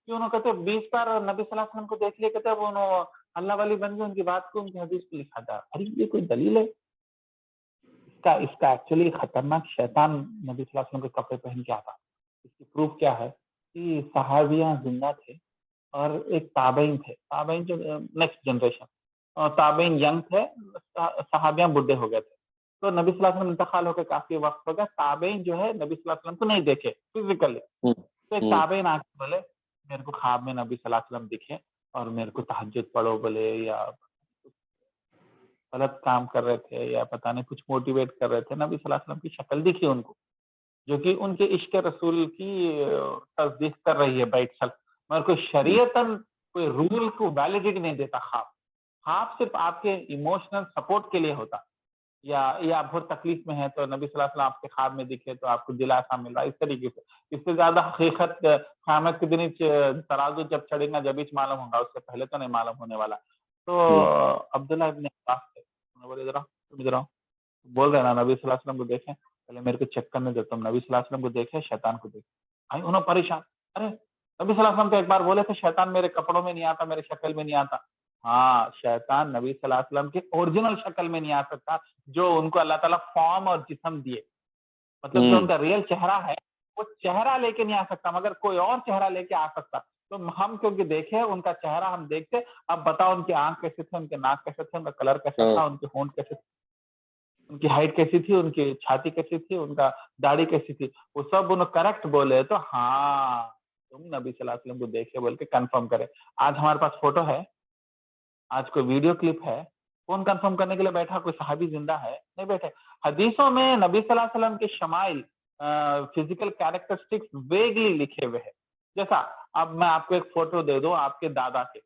कि उन्होंने कहते 20 बार नबी सल्लल्लाहु अलैहि वसल्लम को देख लिया, कहते वो अल्लाह वाली बन गई, उनकी बात को, उनकी हदीस को लिखा था। अरे ये कोई दलील है? इसका एक्चुअली खतरनाक शैतान नबी सल्लल्लाहु अलैहि वसल्लम के कपड़े पहन के आता। इसकी प्रूफ क्या है कि सहाबियां जिंदा थे और एक ताबईन थे, ताबईन जो नेक्स्ट जनरेशन, और ताबईन यंग थे, सहाबियां बुढ़े हो गए थे। तो नबी सल्लल्लाहु अलैहि वसल्लम इंतकाल होकर काफी वक्त हो गया, ताबेइन जो है नबी सल्लल्लाहु अलैहि वसल्लम को नहीं देखे फिजिकली। तो एक ताबेइन आके बोले मेरे को ख्वाब में नबी सल्लल्लाहु अलैहि वसल्लम दिखे और मेरे को तहज्जुद पढ़ो बोले, या गलत काम कर रहे थे या पता नहीं कुछ मोटिवेट कर रहे थे, नबी सल्लल्लाहु अलैहि वसल्लम की शक्ल दिखी उनको, जो कि उनके इश्क रसूल की तस्दीक कर रही है बैठ सक, मगर कोई शरीयतन कोई रूल को वैलिडिटी नहीं देता ख्वाब। ख्वाब सिर्फ आपके इमोशनल सपोर्ट के लिए होता, या आप बहुत तकलीफ में है तो नबी सल्लल्लाहु अलैहि वसल्लम आपके ख्वाब में दिखे तो आपको दिलासा मिल रहा है, इस तरीके से। इससे ज्यादा हकीकत क़यामत के दिन तराजू जब चढ़ेगा जब ही मालूम होगा, उससे पहले तो नहीं मालूम होने वाला। तो अब्दुल्लाह इब्न अब्बास बोले इधर आओ, तुम इधर आओ, बोल रहे ना नबी सल्लल्लाहु अलैहि वसल्लम को देखे, पहले मेरे को चेक करने दो, तुम नबी सल्लल्लाहु अलैहि वसल्लम को देखे शैतान को देखे। भाई उन्होंने परेशान, अरे नबी सल्लल्लाहु अलैहि वसल्लम तो एक बार बोले थे शैतान मेरे कपड़ों में नहीं आता, मेरे शक्ल में नहीं आता। हाँ, शैतान नबी सल्लल्लाहु अलैहि वसल्लम के ओरिजिनल शक्ल में नहीं आ सकता, जो उनको अल्लाह ताला फॉर्म और जिस्म दिए, मतलब जो उनका रियल चेहरा है वो चेहरा लेके नहीं आ सकता, मगर कोई और चेहरा लेके आ सकता। तो हम क्योंकि देखे उनका चेहरा, हम देखते, अब बताओ उनके आंख कैसे थे, उनके नाक कैसे थे, उनका कलर कैसा था, उनके होंठ कैसे थे, उनकी हाइट कैसी थी, उनकी छाती कैसी थी, उनका दाढ़ी कैसी थी, वो सब उन्होंने करेक्ट बोले तो हाँ तुम नबी सल्लल्लाहु अलैहि वसल्लम को देखे बोल के कंफर्म करे। आज हमारे पास फोटो है, आज कोई वीडियो क्लिप है, कौन कंफर्म करने के लिए बैठा? कोई सहाबी जिंदा है? नहीं बैठे। हदीसों में नबी सल्लल्लाहु अलैहि वसल्लम के शमाइल, फिजिकल कैरेक्टरिस्टिक्स वेगली लिखे हुए हैं। जैसा अब मैं आपको एक फोटो दे दूं आपके दादा के,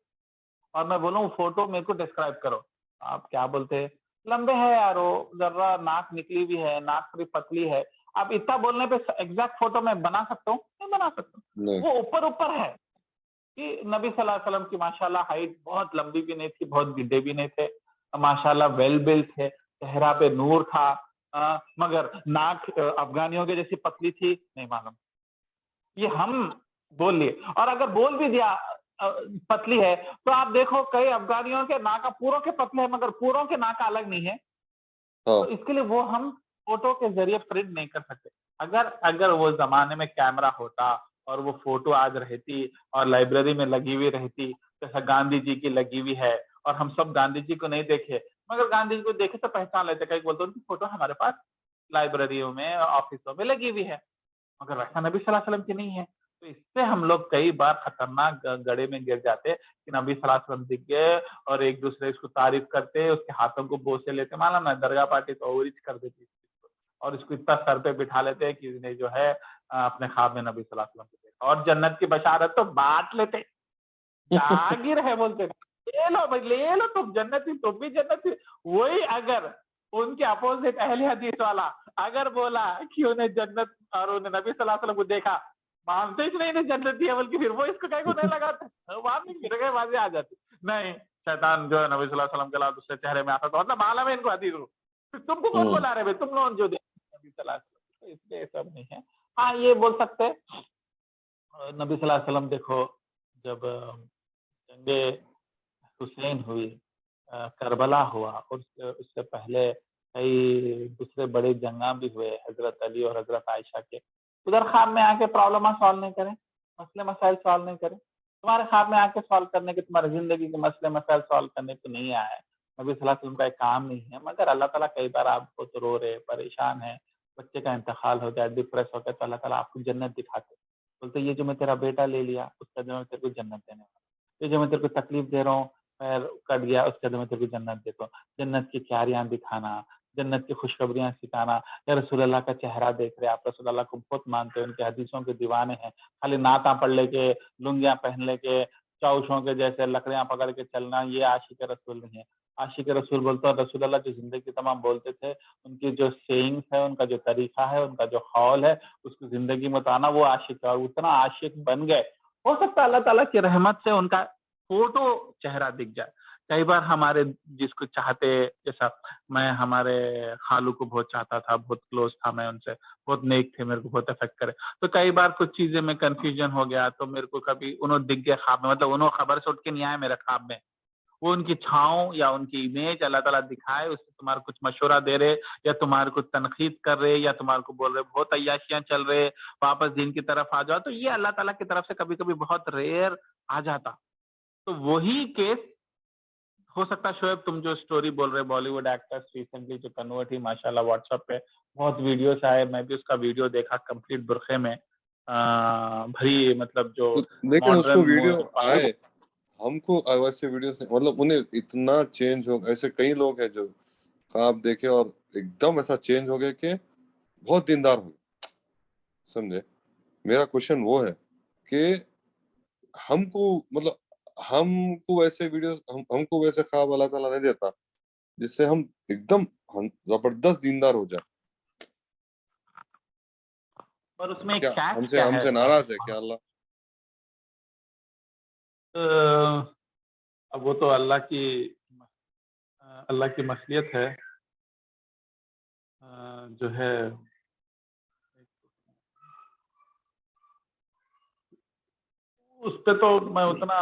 और मैं बोलूं फोटो मेरे को डिस्क्राइब करो, आप क्या बोलते हैं? लंबे है यार, वो जरा नाक निकली हुई है, नाक थोड़ी पतली है। अब इतना बोलने पे एग्जैक्ट फोटो मैं बना सकता हूँ? नहीं बना सकता। वो ऊपर ऊपर है कि नबी सल्लल्लाहु अलैहि वसल्लम की माशाल्लाह हाइट बहुत लंबी भी नहीं थी, बहुत गिड्डे भी नहीं थे, माशाल्लाह वेल बिल्ट थे, चेहरा पे नूर था, मगर नाक अफगानियों के जैसी पतली थी, नहीं मालूम। ये हम बोल लिए, और अगर बोल भी दिया पतली है, तो आप देखो कई अफगानियों के नाक पूरों के पतले हैं, मगर पूरों के नाक अलग नहीं है। तो इसके लिए वो हम फोटो के जरिए प्रिंट नहीं कर सकते। अगर वो जमाने में कैमरा होता और वो फोटो आज रहती और लाइब्रेरी में लगी हुई रहती, जैसा गांधी जी की लगी हुई है, और हम सब गांधी जी को नहीं देखे, मगर गांधी जी को देखे तो पहचान लेते, कई बोलते उनकी फोटो हमारे पास लाइब्रेरियों में ऑफिसों में लगी हुई है, मगर वैसा नबी सल्लल्लाहु अलैहि वसल्लम की नहीं है। तो इससे हम लोग कई बार खतरनाक गड़े में गिर जाते कि नबी सल्लल्लाहु अलैहि वसल्लम दिख गए और एक दूसरे को तारीफ करते, उसके हाथों को बोसे लेते, मालूम ना दरगाह पार्टी तो और कर देती, और इसको इतना सर पे बिठा लेते हैं कि इसने जो है अपने ख्वाब में नबी सल्लल्लाहु अलैहि वसल्लम को देखा, और जन्नत की बशारत तो बांट लेते, जागिर है बोलते, ले लो भाई ले लो, तुम जन्नती, तुम भी जन्नती। वही अगर उनके अपोजिट अहले हदीस वाला अगर बोला कि उन्हें जन्नत और उन्हें नबी सल्लल्लाहु अलैहि वसल्लम को देखा, मानते ही नहीं जन्नती है, बल्कि फिर वो इसको कहीं को नहीं लगाते, वहां भी फिर गए बाजी आ जाती। नहीं, शैतान जो है नबी सल्लल्लाहु अलैहि वसल्लम के अलावा दूसरे चेहरे में आता था, मतलब मालूम है इनको हदीस, तुमको कौन बोला रहे भाई, तुम लोग जो नबी सल्लल्लाहु अलैहि वसल्लम, तो इसलिए सब नहीं है। हाँ ये बोल सकते नबी सल्लल्लाहु अलैहि वसल्लम देखो जब जंगे हुसैन हुई, करबला हुआ, और उससे पहले कई दूसरे बड़े जंगा भी हुए, हजरत अली और हजरत आयशा के, उधर ख्वाब में आके प्रॉब्लम सॉल्व नहीं करें, मसले मसाइल सॉल्व नहीं करें, तुम्हारे ख्वाब में आके सॉल्व करने के, तुम्हारी जिंदगी के मसले मसाइल सॉल्व करने को नहीं आया है, नबी सल्लल्लाहु अलैहि वसल्लम का एक काम नहीं है। मगर अल्लाह ताला कई बार आपको तो रो रहे, परेशान है, बच्चे का इंतकाल हो गया, डिप्रेस हो गया, तो अल्लाह ताला आपको जन्नत दिखाते, बोलते ये जो मैं तेरा बेटा ले लिया उसका जो मैं तेरे को जन्नत देने वाला, ये जो मैं तेरे को तकलीफ दे रहा हूँ, पैर कट गया, उसके बाद मैं तेरे को जन्नत देता हूँ, जन्नत की क्यारियां दिखाना, जन्नत की खुशखबरियां सिखाना। या रसूल अल्लाह का चेहरा देख रहे, आप रसूल अल्लाह को बहुत मानते हैं, उनके हदीसों के दीवाने हैं, खाली नाता पढ़ लेके, लुंगियां पहन लेके, चौशों के जैसे लकड़ियां पकड़ के चलना, ये आशिक रसूल नहीं है। आशिक रसूल बोलते हैं रसूल अल्लाह जो जिंदगी तमाम बोलते थे, उनकी जो सेइंग्स है, उनका जो तरीका है, उनका जो कौल है, उसको जिंदगी में उतारना, वो आशिक है, और उतना आशिक बन गए। हो सकता है अल्लाह ताला की रहमत से उनका फोटो चेहरा दिख जाए। कई बार हमारे जिसको चाहते, जैसा मैं हमारे खालू को बहुत चाहता था, बहुत क्लोज था मैं उनसे, बहुत नेक थे, मेरे को बहुत अफेक्ट करे, तो कई बार कुछ चीजें में कंफ्यूजन हो गया, तो मेरे को कभी उन्होंने दिख गए ख्वाब में, मतलब उन्होंने खबर से उठ के नहीं आए मेरे ख्वाब में, वो उनकी छाँव या उनकी इमेज अल्लाह ताला दिखाए, उससे तुम्हारे कुछ मशवरा दे रहे, या तुम्हारे को तनकीद कर रहे, या तुम्हारे को बोल रहे बहुत अय्याशियां चल रहे, वापस दीन की तरफ आ जाओ, तो ये अल्लाह ताला की तरफ से कभी कभी बहुत रेयर आ जाता। तो वही केस हो सकता है शोएब तुम जो स्टोरी बोल रहे बॉलीवुड एक्टर्स रिसेंटली जो कन्वर्ट ही माशाल्लाह व्हाट्सएप पे बहुत वीडियोस आए, मैं भी उसका वीडियो देखा कंप्लीट बुरखे में भरी मतलब जो लेकिन उसको वीडियो मॉडर्न आए, हमको वैसे वीडियोस नहीं, मतलब उन्हें इतना चेंज हो, ऐसे कई लोग हैं जो ख्वाब देखे और एकदम ऐसा चेंज हो गए कि बहुत दीनदार हो गए, समझे। मेरा क्वेश्चन वो है कि हमको मतलब हमको वैसे वीडियोस हमको वैसे ख्वाब अल्लाह ताला नहीं देता जिससे हम एकदम जबरदस्त दीनदार हो जाए। और उसमें एक क्या कैच हमसे क्या है? हमसे नाराज है क्या अल्लाह? अब वो तो अल्लाह की मसलियत है। जो है उस पे तो मैं उतना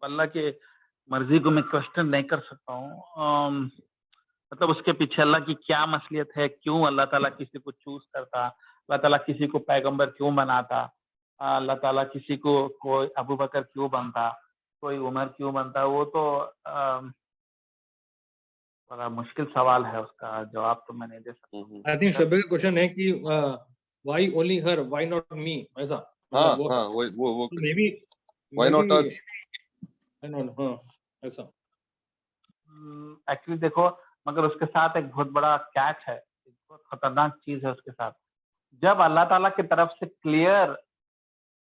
अल्लाह के मर्जी को मैं क्वेश्चन नहीं कर सकता हूँ। मतलब उसके पीछे अल्लाह की क्या मसलियत है, क्यों अल्लाह ताला किसी को चूज करता, अल्लाह ताला किसी को पैगंबर क्यों बनाता, अल्लाह ताला किसी को कोई अबू बकर क्यों बनता, कोई उमर क्यों बनता, वो तो बड़ा मुश्किल सवाल है, उसका जवाब तो मैं नहीं दे सकता। आई थिंक शोएब का क्वेश्चन है कि why only her, why not me, ऐसा हाँ मतलब हाँ वो may be why not us? ऐसा। एक्चुअली देखो, मगर उसके साथ एक बहुत बड़ा कैच है, एक बहुत खतरनाक चीज है उसके साथ। जब अल्लाह ताला की तरफ से क्लियर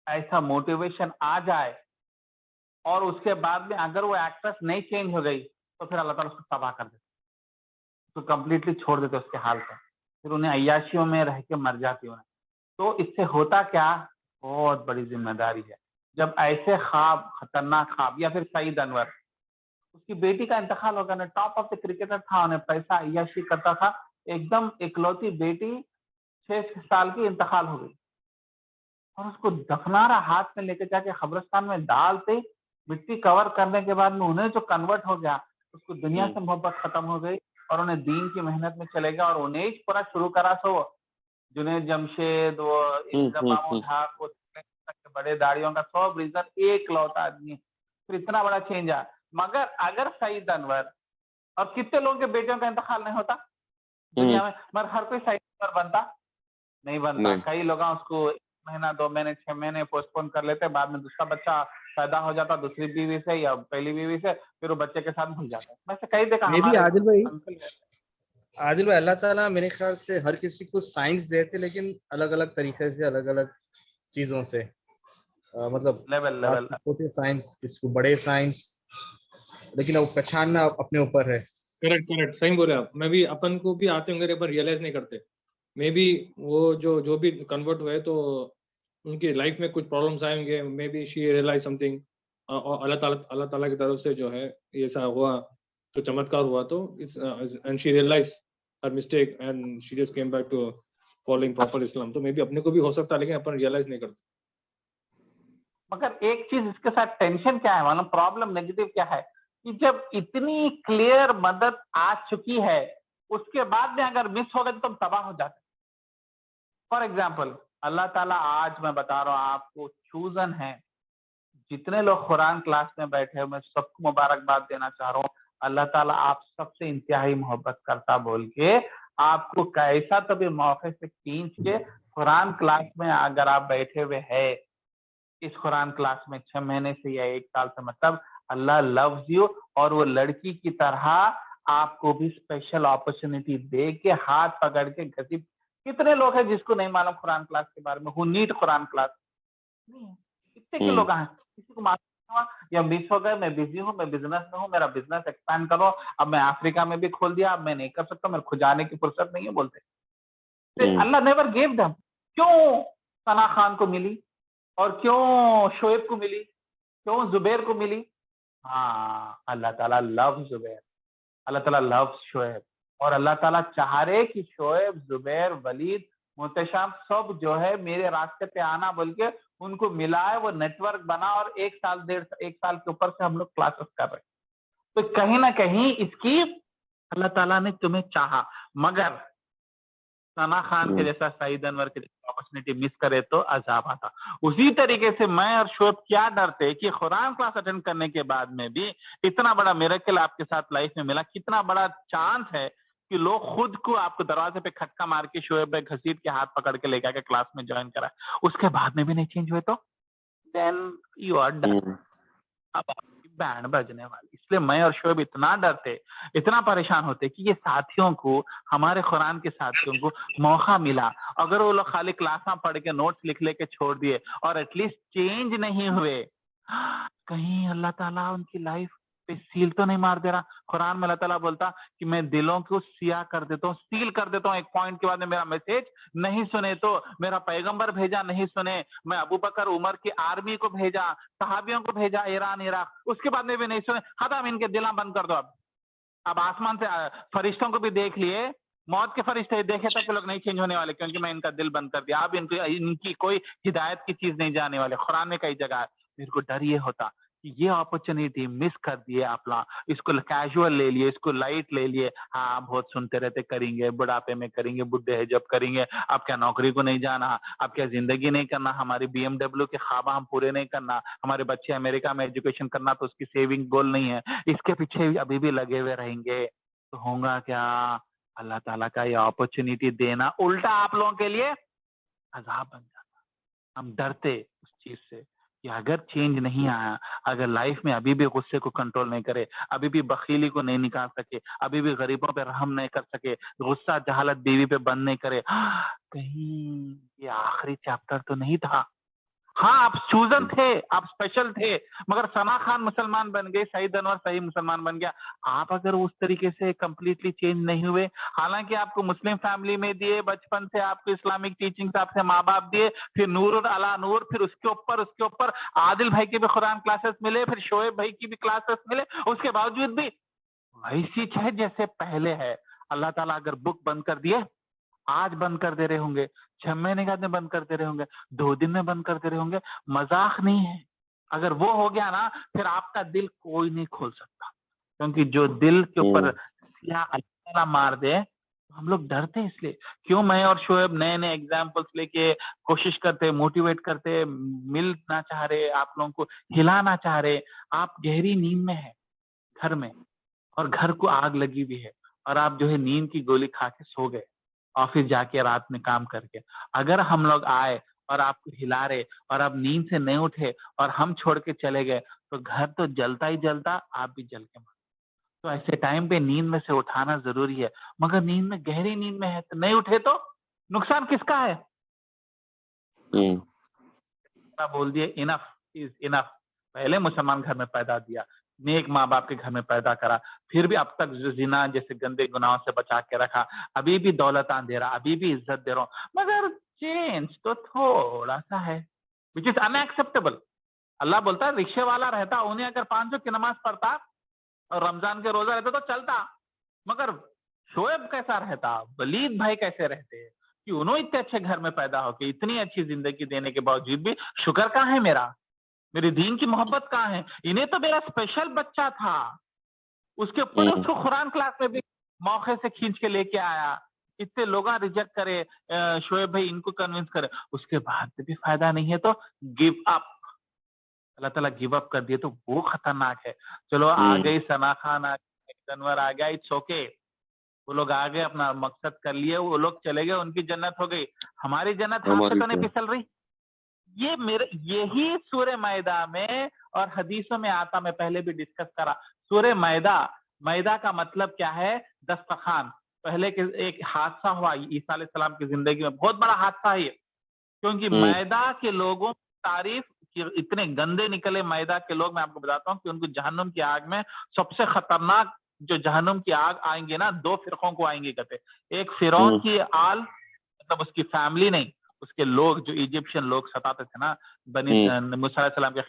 ऐसा मोटिवेशन आ जाए और उसके बाद में अगर वो एक्ट्रेस नहीं चेंज हो गई तो फिर अल्लाह ताला उसको तबाह कर देते, तो कंप्लीटली छोड़ देते उसके हाल पर, फिर उन्हें अय्याशियों में रह के मर जाती उन्हें। तो इससे होता क्या, बहुत बड़ी जिम्मेदारी है। जब ऐसे ख्वाब, खतरनाक ख्वाब, या फिर सईद अनवर, उसकी बेटी का इंतकाल हो गया ना, टॉप ऑफ द क्रिकेटर था, उन्हें पैसा अय्याशी करता था, एकदम इकलौती बेटी 6 साल की इंतकाल हो गई और उसको दफना रहा, हाथ में लेके जाके कब्रिस्तान में डालते, मिट्टी कवर करने के बाद में उन्हें जो कन्वर्ट हो गया, उसको दुनिया से मोहब्बत खत्म हो गई और उन्हें दीन की मेहनत में चले गया और उन्हें पूरा शुरू करा। सो जुनेद जमशेद, वो मामूद हक, वो बड़े दाढ़ियों का सब रीजन एक लौता आदमी, फिर इतना बड़ा चेंज आया। मगर अगर सईद अनवर, और कितने लोगों के बेटियों का इंतकाल नहीं होता दुनिया में, मगर हर कोई सईद अनवर बनता नहीं बनता। नहीं। कई लोग उसको 1 महीना 2 महीने 6 महीने पोस्टपोन कर लेते, बाद में दूसरा बच्चा पैदा हो जाता दूसरी बीवी से या पहली बीवी से, फिर वो बच्चे के साथ भूल जाता है। वैसे कई देखा मे भी हमारे आदिल भाई अंकल है। अल्लाह ताला मेरे ख्याल से हर किसी को साइंस देते, लेकिन अलग अलग तरीके से, अलग अलग चीजों से, मतलब लेवल छोटे साइंस, किसको बड़े साइंस, लेकिन अब पहचानना अपने ऊपर है। करेक्ट सही बोले आप। मैं भी, अपन को भी आते होंगे पर रियलाइज नहीं करते। मे बी वो जो भी कन्वर्ट हुए तो उनकी लाइफ में कुछ प्रॉब्लम्स आएंगे, maybe she realize something, और अल्लाह ताला की तरफ से जो है ऐसा हुआ, तो चमत्कार हुआ, तो and she realize her mistake and she just came back to following proper Islam. तो मे बी अपने को भी हो सकता है, लेकिन अपन रियलाइज नहीं करते। मगर एक चीज इसके साथ टेंशन क्या है, मतलब प्रॉब्लम नेगेटिव क्या है, कि जब इतनी क्लियर मदद आ चुकी है उसके बाद में अगर मिस हो गए तो तुम तबाह हो जाते। फॉर एग्जाम्पल, अल्लाह ताला आज मैं बता रहा हूँ आपको चूजन है, जितने लोग कुरान क्लास में बैठे हैं मैं सबको मुबारकबाद देना चाह रहा हूँ। अल्लाह ताला आप सबसे इंतहाई मोहब्बत करता बोल के आपको कैसा तभी मौके से खींच के कुरान क्लास में अगर आप बैठे हुए है, इस कुरान क्लास में 6 महीने से या 1 साल से, मतलब अल्लाह लव्स यू, और वो लड़की की तरह आपको भी स्पेशल अपॉर्चुनिटी दे के हाथ पकड़ के घसीट। कितने लोग हैं जिसको नहीं मालूम कुरान क्लास के बारे में, हु नीड कुरान क्लास? नहीं है। कितने के लोग हैं, किसी को मालूम हुआ या मिस हो गए, मैं बिजी हूँ, मैं बिजनेस में हूँ, मेरा बिजनेस एक्सपैंड करो, अब मैं अफ्रीका में भी खोल दिया, अब मैं नहीं कर सकता, मेरे खुद जाने की फुर्सत नहीं है बोलते। अल्लाह नेवर गेव देम। क्यों सना खान को मिली और क्यों शोएब को मिली, क्यों जुबैर को मिली? हाँ, अल्लाह ताला लव जुबैर, अल्लाह ताला लव शोएब, और अल्लाह ताला चाह रहे कि शोएब, जुबैर, वलीद, मोहतशाम सब जो है मेरे रास्ते पे आना बोल के उनको मिला है, वो नेटवर्क बना, और 1 साल 1.5 साल के ऊपर से हम लोग क्लासेस कर रहे हैं। तो कहीं ना कहीं इसकी अल्लाह ताला ने तुम्हें चाहा। मगर सना खान के जैसा, सईद अनवर के जैसा अपॉर्चुनिटी मिस करे तो अजाब आता। उसी तरीके से मैं और शोएब क्या डरते कि कुरान क्लास अटेंड करने के बाद में भी इतना बड़ा मिरेकल आपके साथ लाइफ में मिला, कितना बड़ा चांस है कि लोग खुद को आपको दरवाजे पे खटका मार के शोएब भाई घसीट के हाथ पकड़ के लेकर के क्लास में ज्वाइन करा, उसके बाद में भी नहीं चेंज हुए तो देन यू आर डन। अब आपकी बैंड बजने वाली। इसलिए मैं और शोएब इतना डरते, इतना परेशान होते कि ये साथियों को, हमारे कुरान के साथियों को मौका मिला, अगर वो लोग खाली क्लास में पढ़ के नोट्स लिख लेके छोड़ दिए और एटलीस्ट चेंज नहीं हुए, कहीं अल्लाह ताला उनकी लाइफ पे सील तो नहीं मार दे रहा। कुरान में अल्लाह ताला बोलता कि मैं दिलों को सिया कर देता हूँ, सील कर देता हूँ। एक पॉइंट के बाद में मेरा मैसेज नहीं सुने तो, मेरा पैगंबर भेजा नहीं सुने, मैं अबू बकर उमर की आर्मी को भेजा, सहाबियों को भेजा ईरान इराक, उसके बाद में भी नहीं सुने, खत्म, इनके दिला बंद कर दो। अब आसमान से फरिश्तों को भी देख लिए, मौत के फरिश्ते देखे तक के लोग नहीं चेंज होने वाले, क्योंकि मैं इनका दिल बंद कर दिया। अब इनकी कोई हिदायत की चीज नहीं जाने वाले। कुरान में कई जगह है। मेरे को डर ये होता कि ये अपॉर्चुनिटी मिस कर दिए आप लोग, इसको कैजुअल ले लिए, इसको लाइट ले लिए। हाँ, बहुत सुनते रहते, करेंगे, बुढ़ापे में करेंगे, बुढ़े हैं जब करेंगे, अब क्या नौकरी को नहीं जाना, अब क्या जिंदगी नहीं करना, हमारी BMW के ख्वाब हम पूरे नहीं करना, हमारे बच्चे अमेरिका में एजुकेशन करना तो उसकी सेविंग गोल नहीं है, इसके पीछे अभी भी लगे हुए रहेंगे, तो होगा क्या? अल्लाह ताला का ये अपॉर्चुनिटी देना उल्टा आप लोगों के लिए अजाब बन जाता। हम डरते उस चीज से कि अगर चेंज नहीं आया, अगर लाइफ में अभी भी गुस्से को कंट्रोल नहीं करे, अभी भी बखीली को नहीं निकाल सके, अभी भी गरीबों पे रहम नहीं कर सके, गुस्सा जहालत बीवी पे बंद नहीं करे, कहीं ये आखिरी चैप्टर तो नहीं था। हाँ, आप चूजन थे, आप स्पेशल थे, मगर सना खान मुसलमान बन गई, सईद अनवर सही मुसलमान बन गया। आप अगर उस तरीके से कंप्लीटली चेंज नहीं हुए, हालांकि आपको मुस्लिम फैमिली में दिए, बचपन से आपको इस्लामिक टीचिंग्स आपसे माँ बाप दिए, फिर नूर अला नूर, फिर उसके ऊपर आदिल भाई के भी कुरान क्लासेस मिले, फिर शोएब भाई की भी क्लासेस मिले, उसके बावजूद भी वैसी है जैसे पहले है। अल्लाह ताला अगर बुक बंद कर दिए, आज बंद कर दे रहे होंगे, 6 महीने बाद में बंद कर दे रहे होंगे, 2 दिन में बंद कर दे रहे होंगे, मजाक नहीं है। अगर वो हो गया ना, फिर आपका दिल कोई नहीं खोल सकता, क्योंकि जो दिल के ऊपर अल्लाह ताला मार दे, हम लोग डरते इसलिए। क्यों मैं और शोएब नए नए एग्जाम्पल्स लेके कोशिश करते, मोटिवेट करते, मिलना चाह रहे, आप लोगों को हिलाना चाह रहे। आप गहरी नींद में है घर में, और घर को आग लगी हुई है, और आप जो है नींद की गोली खा के सो गए, ऑफिस जाके रात में काम करके। अगर हम लोग आए और आपको हिला रहे और आप नींद से नहीं उठे और हम छोड़ के चले गए, तो घर तो जलता ही जलता, आप भी जल के मर। तो ऐसे टाइम पे नींद में से उठाना जरूरी है, मगर नींद में, गहरी नींद में है तो नहीं उठे तो नुकसान किसका है? बोल दिए इनफ इज इनफ। पहले मुसलमान घर में पैदा दिया, नेक माँ बाप के घर में पैदा करा, फिर भी अब तक जिना जैसे गंदे गुनाहों से बचा के रखा, अभी भी दौलत दे रहा, अभी भी इज्जत दे रहा हूँ, मगर चेंज तो थोड़ा सा है, विच इज अनएक्सेप्टेबल। अल्लाह बोलता है रिक्शे वाला रहता, उन्हें अगर 5 की नमाज पढ़ता और रमजान के रोजा रहता तो चलता, मगर शोएब कैसा रहता, वलीद भाई कैसे रहते कि उन्होंने इतने अच्छे घर में पैदा होकर इतनी अच्छी जिंदगी देने के बावजूद भी शुक्र कहाँ है मेरा, मेरे दीन की मोहब्बत कहाँ है? इन्हें तो मेरा स्पेशल बच्चा था, उसके ऊपर उसको कुरान क्लास में भी मौके से खींच के लेके आया, इतने लोग रिजेक्ट करे, शोएब भाई इनको कन्विंस करे, उसके बाद भी फायदा नहीं है तो गिव अप। अल्लाह ताला गिव अप कर दिए तो वो खतरनाक है। चलो आ गई सना खान, आ गई जानवर, आ गया, इट्स ओके, वो लोग आ गए, अपना मकसद कर लिए, वो लोग चले गए, उनकी जन्नत हो गई, हमारी जन्नत हाथ से तो नहीं फिसल रही। ये मेरे यही सूरह मैदा में और हदीसों में आता, मैं पहले भी डिस्कस करा। सूरह मैदा, मैदा का मतलब क्या है? दस्तरखान। पहले के एक हादसा हुआ ईसा अलैहिस्सलाम की जिंदगी में, बहुत बड़ा हादसा है ये, क्योंकि मैदा के लोगों की तारीफ कि इतने गंदे निकले मैदा के लोग, मैं आपको बताता हूँ कि उनको जहन्नुम की आग में सबसे खतरनाक जो जहन्नुम की आग आएंगे ना, 2 फिरकों को आएंगे कहते। एक फिरौन की आल, मतलब उसकी फैमिली नहीं, उसके लोग, जो इजिप्शियन लोग सताते थे ना बनी मूसा अलैहिस्सलाम के,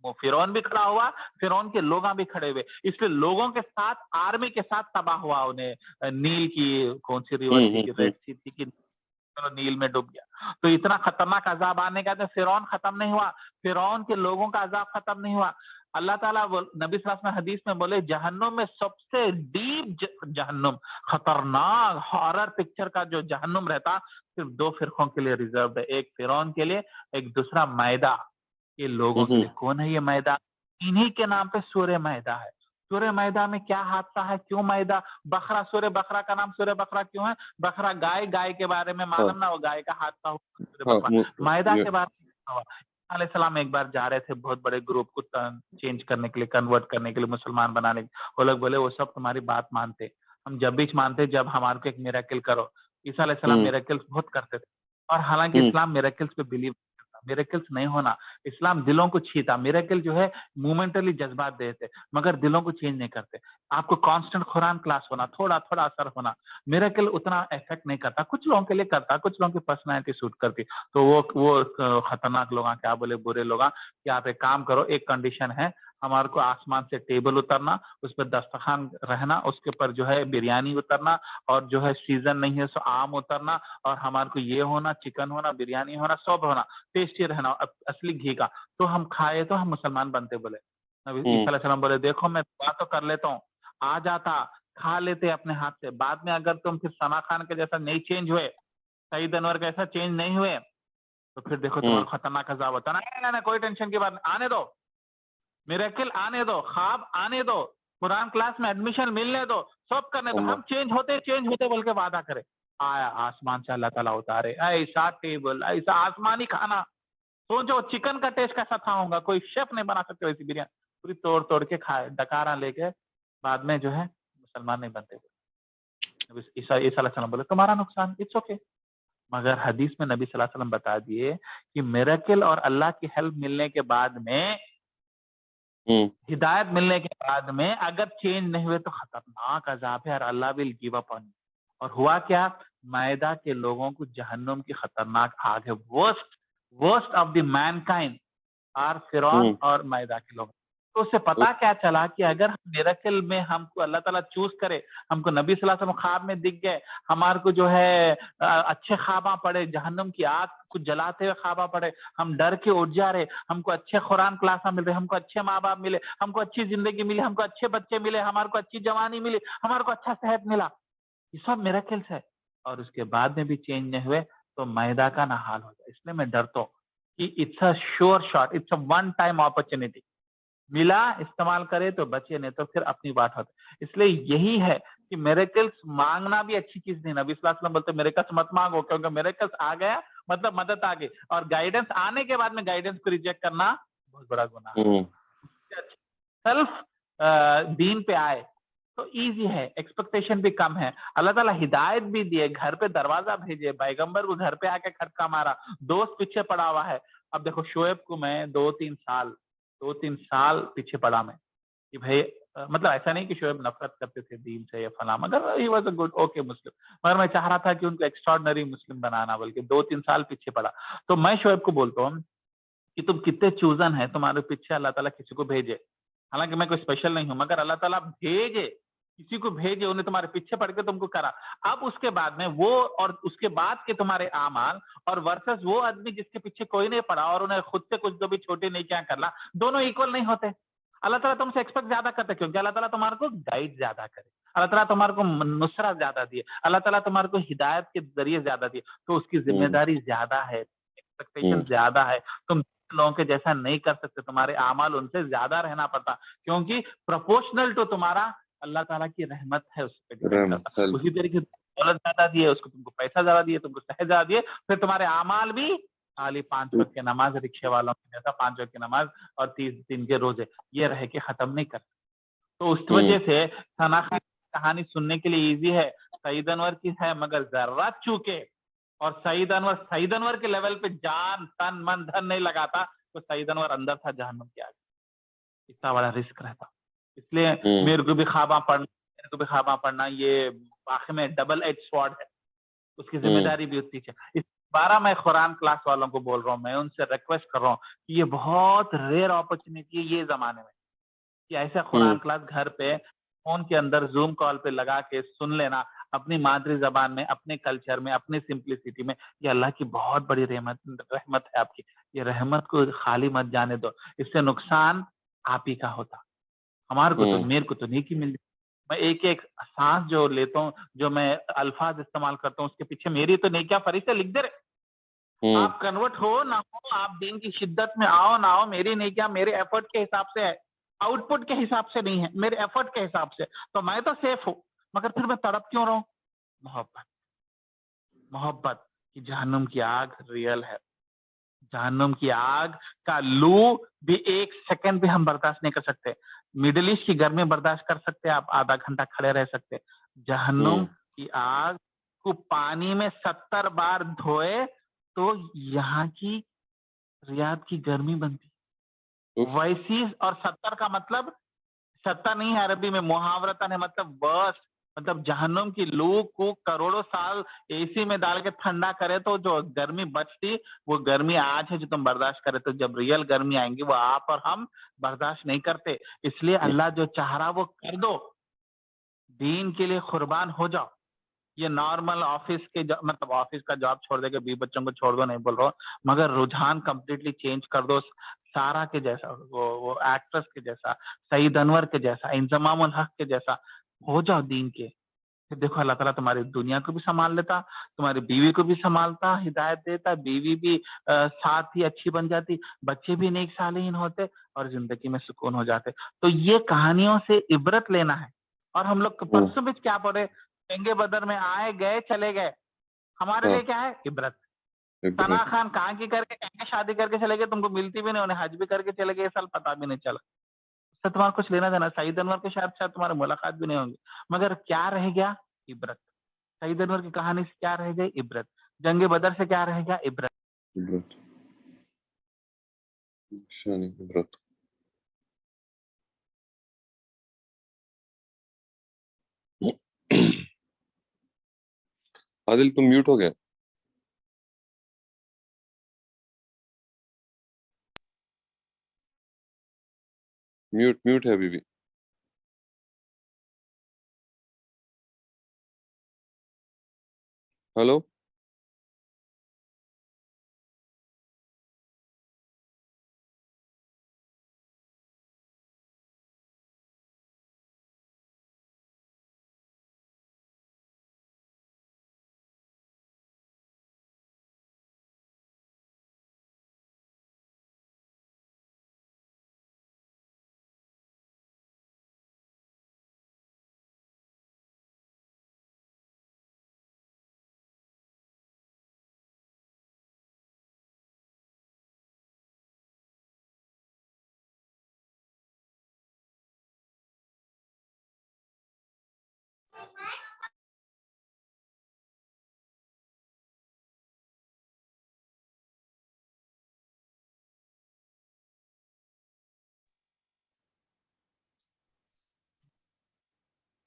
वो फिरौन भी खड़ा हुआ, फिरौन के लोग भी खड़े हुए, इसलिए लोगों के साथ, आर्मी के साथ तबाह हुआ उन्हें। नील की कौन सी रिवर थी, रेड सी थी कि चलो नील में डूब गया। तो इतना खतरनाक अजाब आने का, तो फिरौन खत्म नहीं हुआ, फिरौन के लोगों का अजाब खत्म नहीं हुआ। अल्लाह ताला नबी सल्लल्लाहु अलैहि वसल्लम हदीस में बोले जहन्नुम में सबसे डीप जहन्नुम, खतरनाक हॉरर पिक्चर का जो जहन्नुम रहता सिर्फ 2 फिरकों के लिए रिजर्व है, एक फिरौन के लिए, एक दूसरा मैदा के लोगों के लिए। कौन है ये मैदा? इन्हीं के नाम पे सूरह मैदा है। सूरह मैदा में क्या हादसा है, क्यों मैदा? बकरा, सूरह बकरा का नाम सूरह बकरा क्यों है? बकरा गाय, गाय के बारे में मालूम ना, वो गाय का हादसा हो सूरह बकरा। मैदा के बारे में अलैहिस्सलाम एक बार जा रहे थे बहुत बड़े ग्रुप को चेंज करने के लिए, कन्वर्ट करने के लिए, मुसलमान बनाने के लिए। वो लोग बोले वो सब तुम्हारी बात मानते, हम जब भी मानते जब हमारे को एक मिरेकल करो। ईसा अलैहिस्सलाम मिरेकल्स बहुत करते थे, और हालांकि इस्लाम मिरेकल्स पे बिलीव करता, मिरेकल्स नहीं होना, इस्लाम दिलों को छीता। मिरेकल जो है मोमेंटली जज्बात देते, मगर दिलों को चेंज नहीं करते। आपको कांस्टेंट कुरान क्लास होना, थोड़ा थोड़ा असर होना, मिरेकल उतना इफेक्ट नहीं करता। कुछ लोगों के लिए करता, कुछ लोगों की पर्सनैलिटी सूट करती, तो वो खतरनाक लोग, क्या बोले, बुरे लोग, कि आप एक काम करो, एक कंडीशन है, हमारे को आसमान से टेबल उतरना, उस पर दस्तरखान रहना, उसके ऊपर जो है बिरयानी उतरना, और जो है सीजन नहीं है सो आम उतरना, और हमारे को ये होना, चिकन होना, बिरयानी होना, सब होना, टेस्टी रहना, असली घी का, तो हम खाए तो हम मुसलमान बनते। बोले नबी ईसा अलैहिस्सलाम बोले देखो मैं दुआ तो कर लेता हूँ, आ जाता, खा लेते अपने हाथ से, बाद में अगर तुम फिर सना खान के जैसा नहीं चेंज हुए, सईद अनवर के जैसा चेंज नहीं हुए, तो फिर देखो तुम्हारा खतरनाक अजाब होता। ना कोई टेंशन की बात नहीं, आने दो, मिरेकल आने दो, ख्वाब आने दो, कुरान क्लास में एडमिशन मिलने दो, सब करने दो, हम चेंज होते बोल के वादा करे। आया आसमान से अल्लाह ताला उतारे, ऐसा टेबल, ऐसा आसमानी खाना, सोचो चिकन का टेस्ट कैसा था होगा, कोई शेफ नहीं बना सकते वैसी बिरयानी, पूरी तोड़ तोड़ के खाए, डकारा लेके, बाद में जो है मुसलमान नहीं बनते। ईसा अलैहिस्सलाम बोले तुम्हारा नुकसान, इट्स ओके। मगर हदीस में नबी सल्लल्लाहु अलैहि वसल्लम बता दिए कि मिरेकल और अल्लाह की हेल्प मिलने के बाद में, हिदायत मिलने के बाद में अगर चेंज नहीं हुए तो खतरनाक अजाब है, और अल्लाह विल गिव अप ऑन। और हुआ क्या? मैदा के लोगों को जहन्नुम की खतरनाक आग है, worst of the mankind are फिरौन और मैदा के लोग। तो उससे पता क्या चला कि अगर मिरेकल में हमको अल्लाह ताला चूज करे, हमको नबी सल्लल्लाहु अलैहि वसल्लम ख्वाब में दिख गए, हमारे को जो है अच्छे ख्वाबा पड़े, जहन्नुम की आग को जलाते हुए ख्वाबा पड़े, हम डर के उठ जा रहे, हमको अच्छे कुरान क्लास मिल रहे, हमको अच्छे माँ बाप मिले, हमको अच्छी जिंदगी मिली, हमको अच्छे बच्चे मिले, हमारे को अच्छी जवानी मिली, हमारे को अच्छा सेहत मिला, ये सब मिरेकल्स है, और उसके बाद में भी चेंज नहीं हुए तो मैदा का ना हाल हो जाए। इसलिए मैं डरता हूँ कि it's a sure shot, it's a one time opportunity, मिला इस्तेमाल करे तो बचे, नहीं तो फिर अपनी बात होती। इसलिए यही है कि मिरेकल्स मांगना भी अच्छी चीज नहीं। नबी सल्लल्लाहु अलैहि वसल्लम बोलते मिरेकल्स मत मांगो, क्योंकि मिरेकल्स आ गया मतलब मदद आ गई, और गाइडेंस आने के बाद में गाइडेंस को रिजेक्ट करना बहुत बड़ा गुनाह है। सेल्फ दीन पे आए तो इजी है, एक्सपेक्टेशन भी कम है, अल्लाह ताला हिदायत भी दिए, घर पे दरवाजा भेजे, पैगंबर को घर पे आके खटका मारा, दोस्त पीछे पड़ा हुआ है। अब देखो शोएब को मैं 2-3 साल पीछे पड़ा मैं, कि भाई मतलब ऐसा नहीं कि शोएब नफरत करते थे दीन से या फला, मगर he was a good okay Muslim, मगर मैं चाह रहा था कि उनको एक्स्ट्राऑर्डिनरी मुस्लिम बनाना, बल्कि 2-3 साल पीछे पड़ा। तो मैं शोएब को बोलता हूँ कि तुम कितने चूजन है, तुम्हारे पीछे अल्लाह ताला किसी को भेजे, हालांकि मैं कोई स्पेशल नहीं हूं, मगर अल्लाह ताला भेजे, किसी को भेजे, उन्हें तुम्हारे पीछे पड़ के तुमको करा। अब उसके बाद में वो और उसके बाद के तुम्हारे आमाल और वर्सेस वो आदमी जिसके पीछे कोई नहीं पड़ा और उन्हें खुद से कुछ जो भी छोटी नहीं क्या करला, दोनों इक्वल नहीं होते। अल्लाह ताला तुमसे एक्सपेक्ट ज्यादा करते, क्योंकि अल्लाह ताला तुम्हारे को गाइड ज्यादा करे, अल्लाह ताला तुम्हारे को नुसरत ज्यादा दिए, अल्लाह ताला तुम्हारे को हिदायत के जरिए ज्यादा दिए, तो उसकी जिम्मेदारी ज्यादा है, एक्सपेक्टेशन ज्यादा है। तुम लोगों के जैसा नहीं कर सकते, तुम्हारे आमाल उनसे ज्यादा रहना पड़ता, क्योंकि प्रोपोर्शनल टू तुम्हारा अल्लाह ताला की रहमत है, उस पर डिपेंड करता। उसी तरीके से दौलत ज्यादा दिए उसको, तुमको पैसा ज्यादा दिए, तुमको सेहत ज्यादा दिए, फिर तुम्हारे आमाल भी खाली 5 वक्त की नमाज, रिक्शे वालों की जैसा 5 वक्त की नमाज और 30 दिन के रोजे, ये रह के खत्म नहीं कर। तो उस वजह से सना खान की कहानी सुनने के लिए इजी है, सईद अनवर की है, मगर जरा चूके और सईद अनवर के लेवल पे जान तन मन धन नहीं लगाता तो सईद अनवर अंदर था जहन्नुम के आगे, इतना बड़ा रिस्क रहता। इसलिए मेरे को भी ख्वाबा पढ़ना ये वाकई में डबल एज स्वॉर्ड है, उसकी जिम्मेदारी भी उतनी है। इस बार मैं कुरान क्लास वालों को बोल रहा हूँ, मैं उनसे रिक्वेस्ट कर रहा हूँ कि ये बहुत रेयर अपॉर्चुनिटी है ये जमाने में, कि ऐसा कुरान क्लास घर पे फोन के अंदर जूम कॉल पे लगा के सुन लेना, अपनी मादरी जबान में, अपने कल्चर में, अपनी सिंप्लिसिटी में। ये अल्लाह की बहुत बड़ी रहमत है आपकी, ये रहमत को खाली मत जाने दो। इससे नुकसान आप ही का होता। हमारे को तो मेरे को तो नेकी मिल, मैं एक एक सांस जो लेता हूँ, जो मैं अल्फाज इस्तेमाल करता हूँ, उसके पीछे मेरी तो नेकियां फरिश्ते लिख दे रहे। आप कन्वर्ट हो ना हो, आप दीन की शिद्दत में आओ ना आओ, मेरी नेकियां मेरे एफर्ट के हिसाब से है, आउटपुट के हिसाब से नहीं है, मेरे एफर्ट के हिसाब से। तो मैं तो सेफ हूँ, मगर फिर मैं तड़प क्यों रहा हूँ? मोहब्बत, मोहब्बत की जहन्नुम की आग रियल है। जहन्नुम की आग का लू भी 1 सेकंड भी हम बर्दाश्त नहीं कर सकते। मिडिल ईस्ट की गर्मी बर्दाश्त कर सकते हैं, आप आधा घंटा खड़े रह सकते। जहन्नुम की आग को पानी में 70 बार धोए तो यहाँ की रियाद की गर्मी बनती। वैसी, और 70 का मतलब 70 नहीं है अरबी में, मुहावरतन है, मतलब बस, मतलब जहन्नुम की लू को करोड़ों साल एसी में डाल के ठंडा करे तो जो गर्मी बचती, वो गर्मी आज है जो तुम बर्दाश्त करे। तो जब रियल गर्मी आएंगी वो आप और हम बर्दाश्त नहीं करते। इसलिए अल्लाह जो चाह रहा वो कर दो, दीन के लिए कुर्बान हो जाओ। ये नॉर्मल ऑफिस के मतलब ऑफिस का जॉब छोड़ देके 20 बच्चों को छोड़ दो नहीं बोल रहा हूँ, मगर रुझान कंप्लीटली चेंज कर दो। सारा के जैसा, वो एक्ट्रेस के जैसा, सईद अनवर के जैसा, इंजमाम उल हक के जैसा हो जाओ दीन के। फिर देखो अल्लाह ताला तुम्हारी दुनिया को भी संभाल लेता, तुम्हारी बीवी को भी संभालता, हिदायत देता, बीवी भी साथ ही अच्छी बन जाती, बच्चे भी नेक सालिहीन होते और जिंदगी में सुकून हो जाते। तो ये कहानियों से इबरत लेना है। और हम लोग परसों भी क्या पढ़े, जंगे बदर में आए गए चले गए, हमारे लिए क्या है? इबरत। सना खान कहाँ की करके कहीं शादी करके चले गए, तुमको मिलती भी नहीं, उन्हें हज भी करके चले गए, साल पता भी नहीं चला। इससे तुम्हारा कुछ लेना देना, सईद अनवर के शायद तुम्हारी मुलाकात भी नहीं होंगी, मगर क्या रह गया? इबरत। सईद अनवर की कहानी से क्या रह गई? इबरत। जंगे बदर से क्या रह गया? इबरत। इबरत। आदिल तुम म्यूट हो गए। म्यूट है अभी भी। हेलो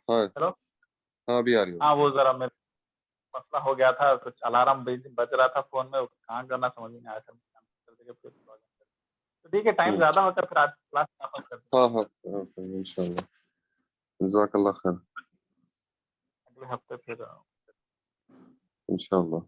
हाँ हेलो, हाँ अभी आ रही हाँ हो। वो जरा मेरा मसला हो गया था, कुछ अलार्म बज रहा था फोन में, कहाँ करना समझ नहीं आया था, फिर तो ठीक है, टाइम ज्यादा होता है, फिर आज क्लास वापस करते हाँ हाँ इंशाल्लाह। जज़ाकल्लाह खैर। अगले हफ्ते फिर इंशाल्लाह।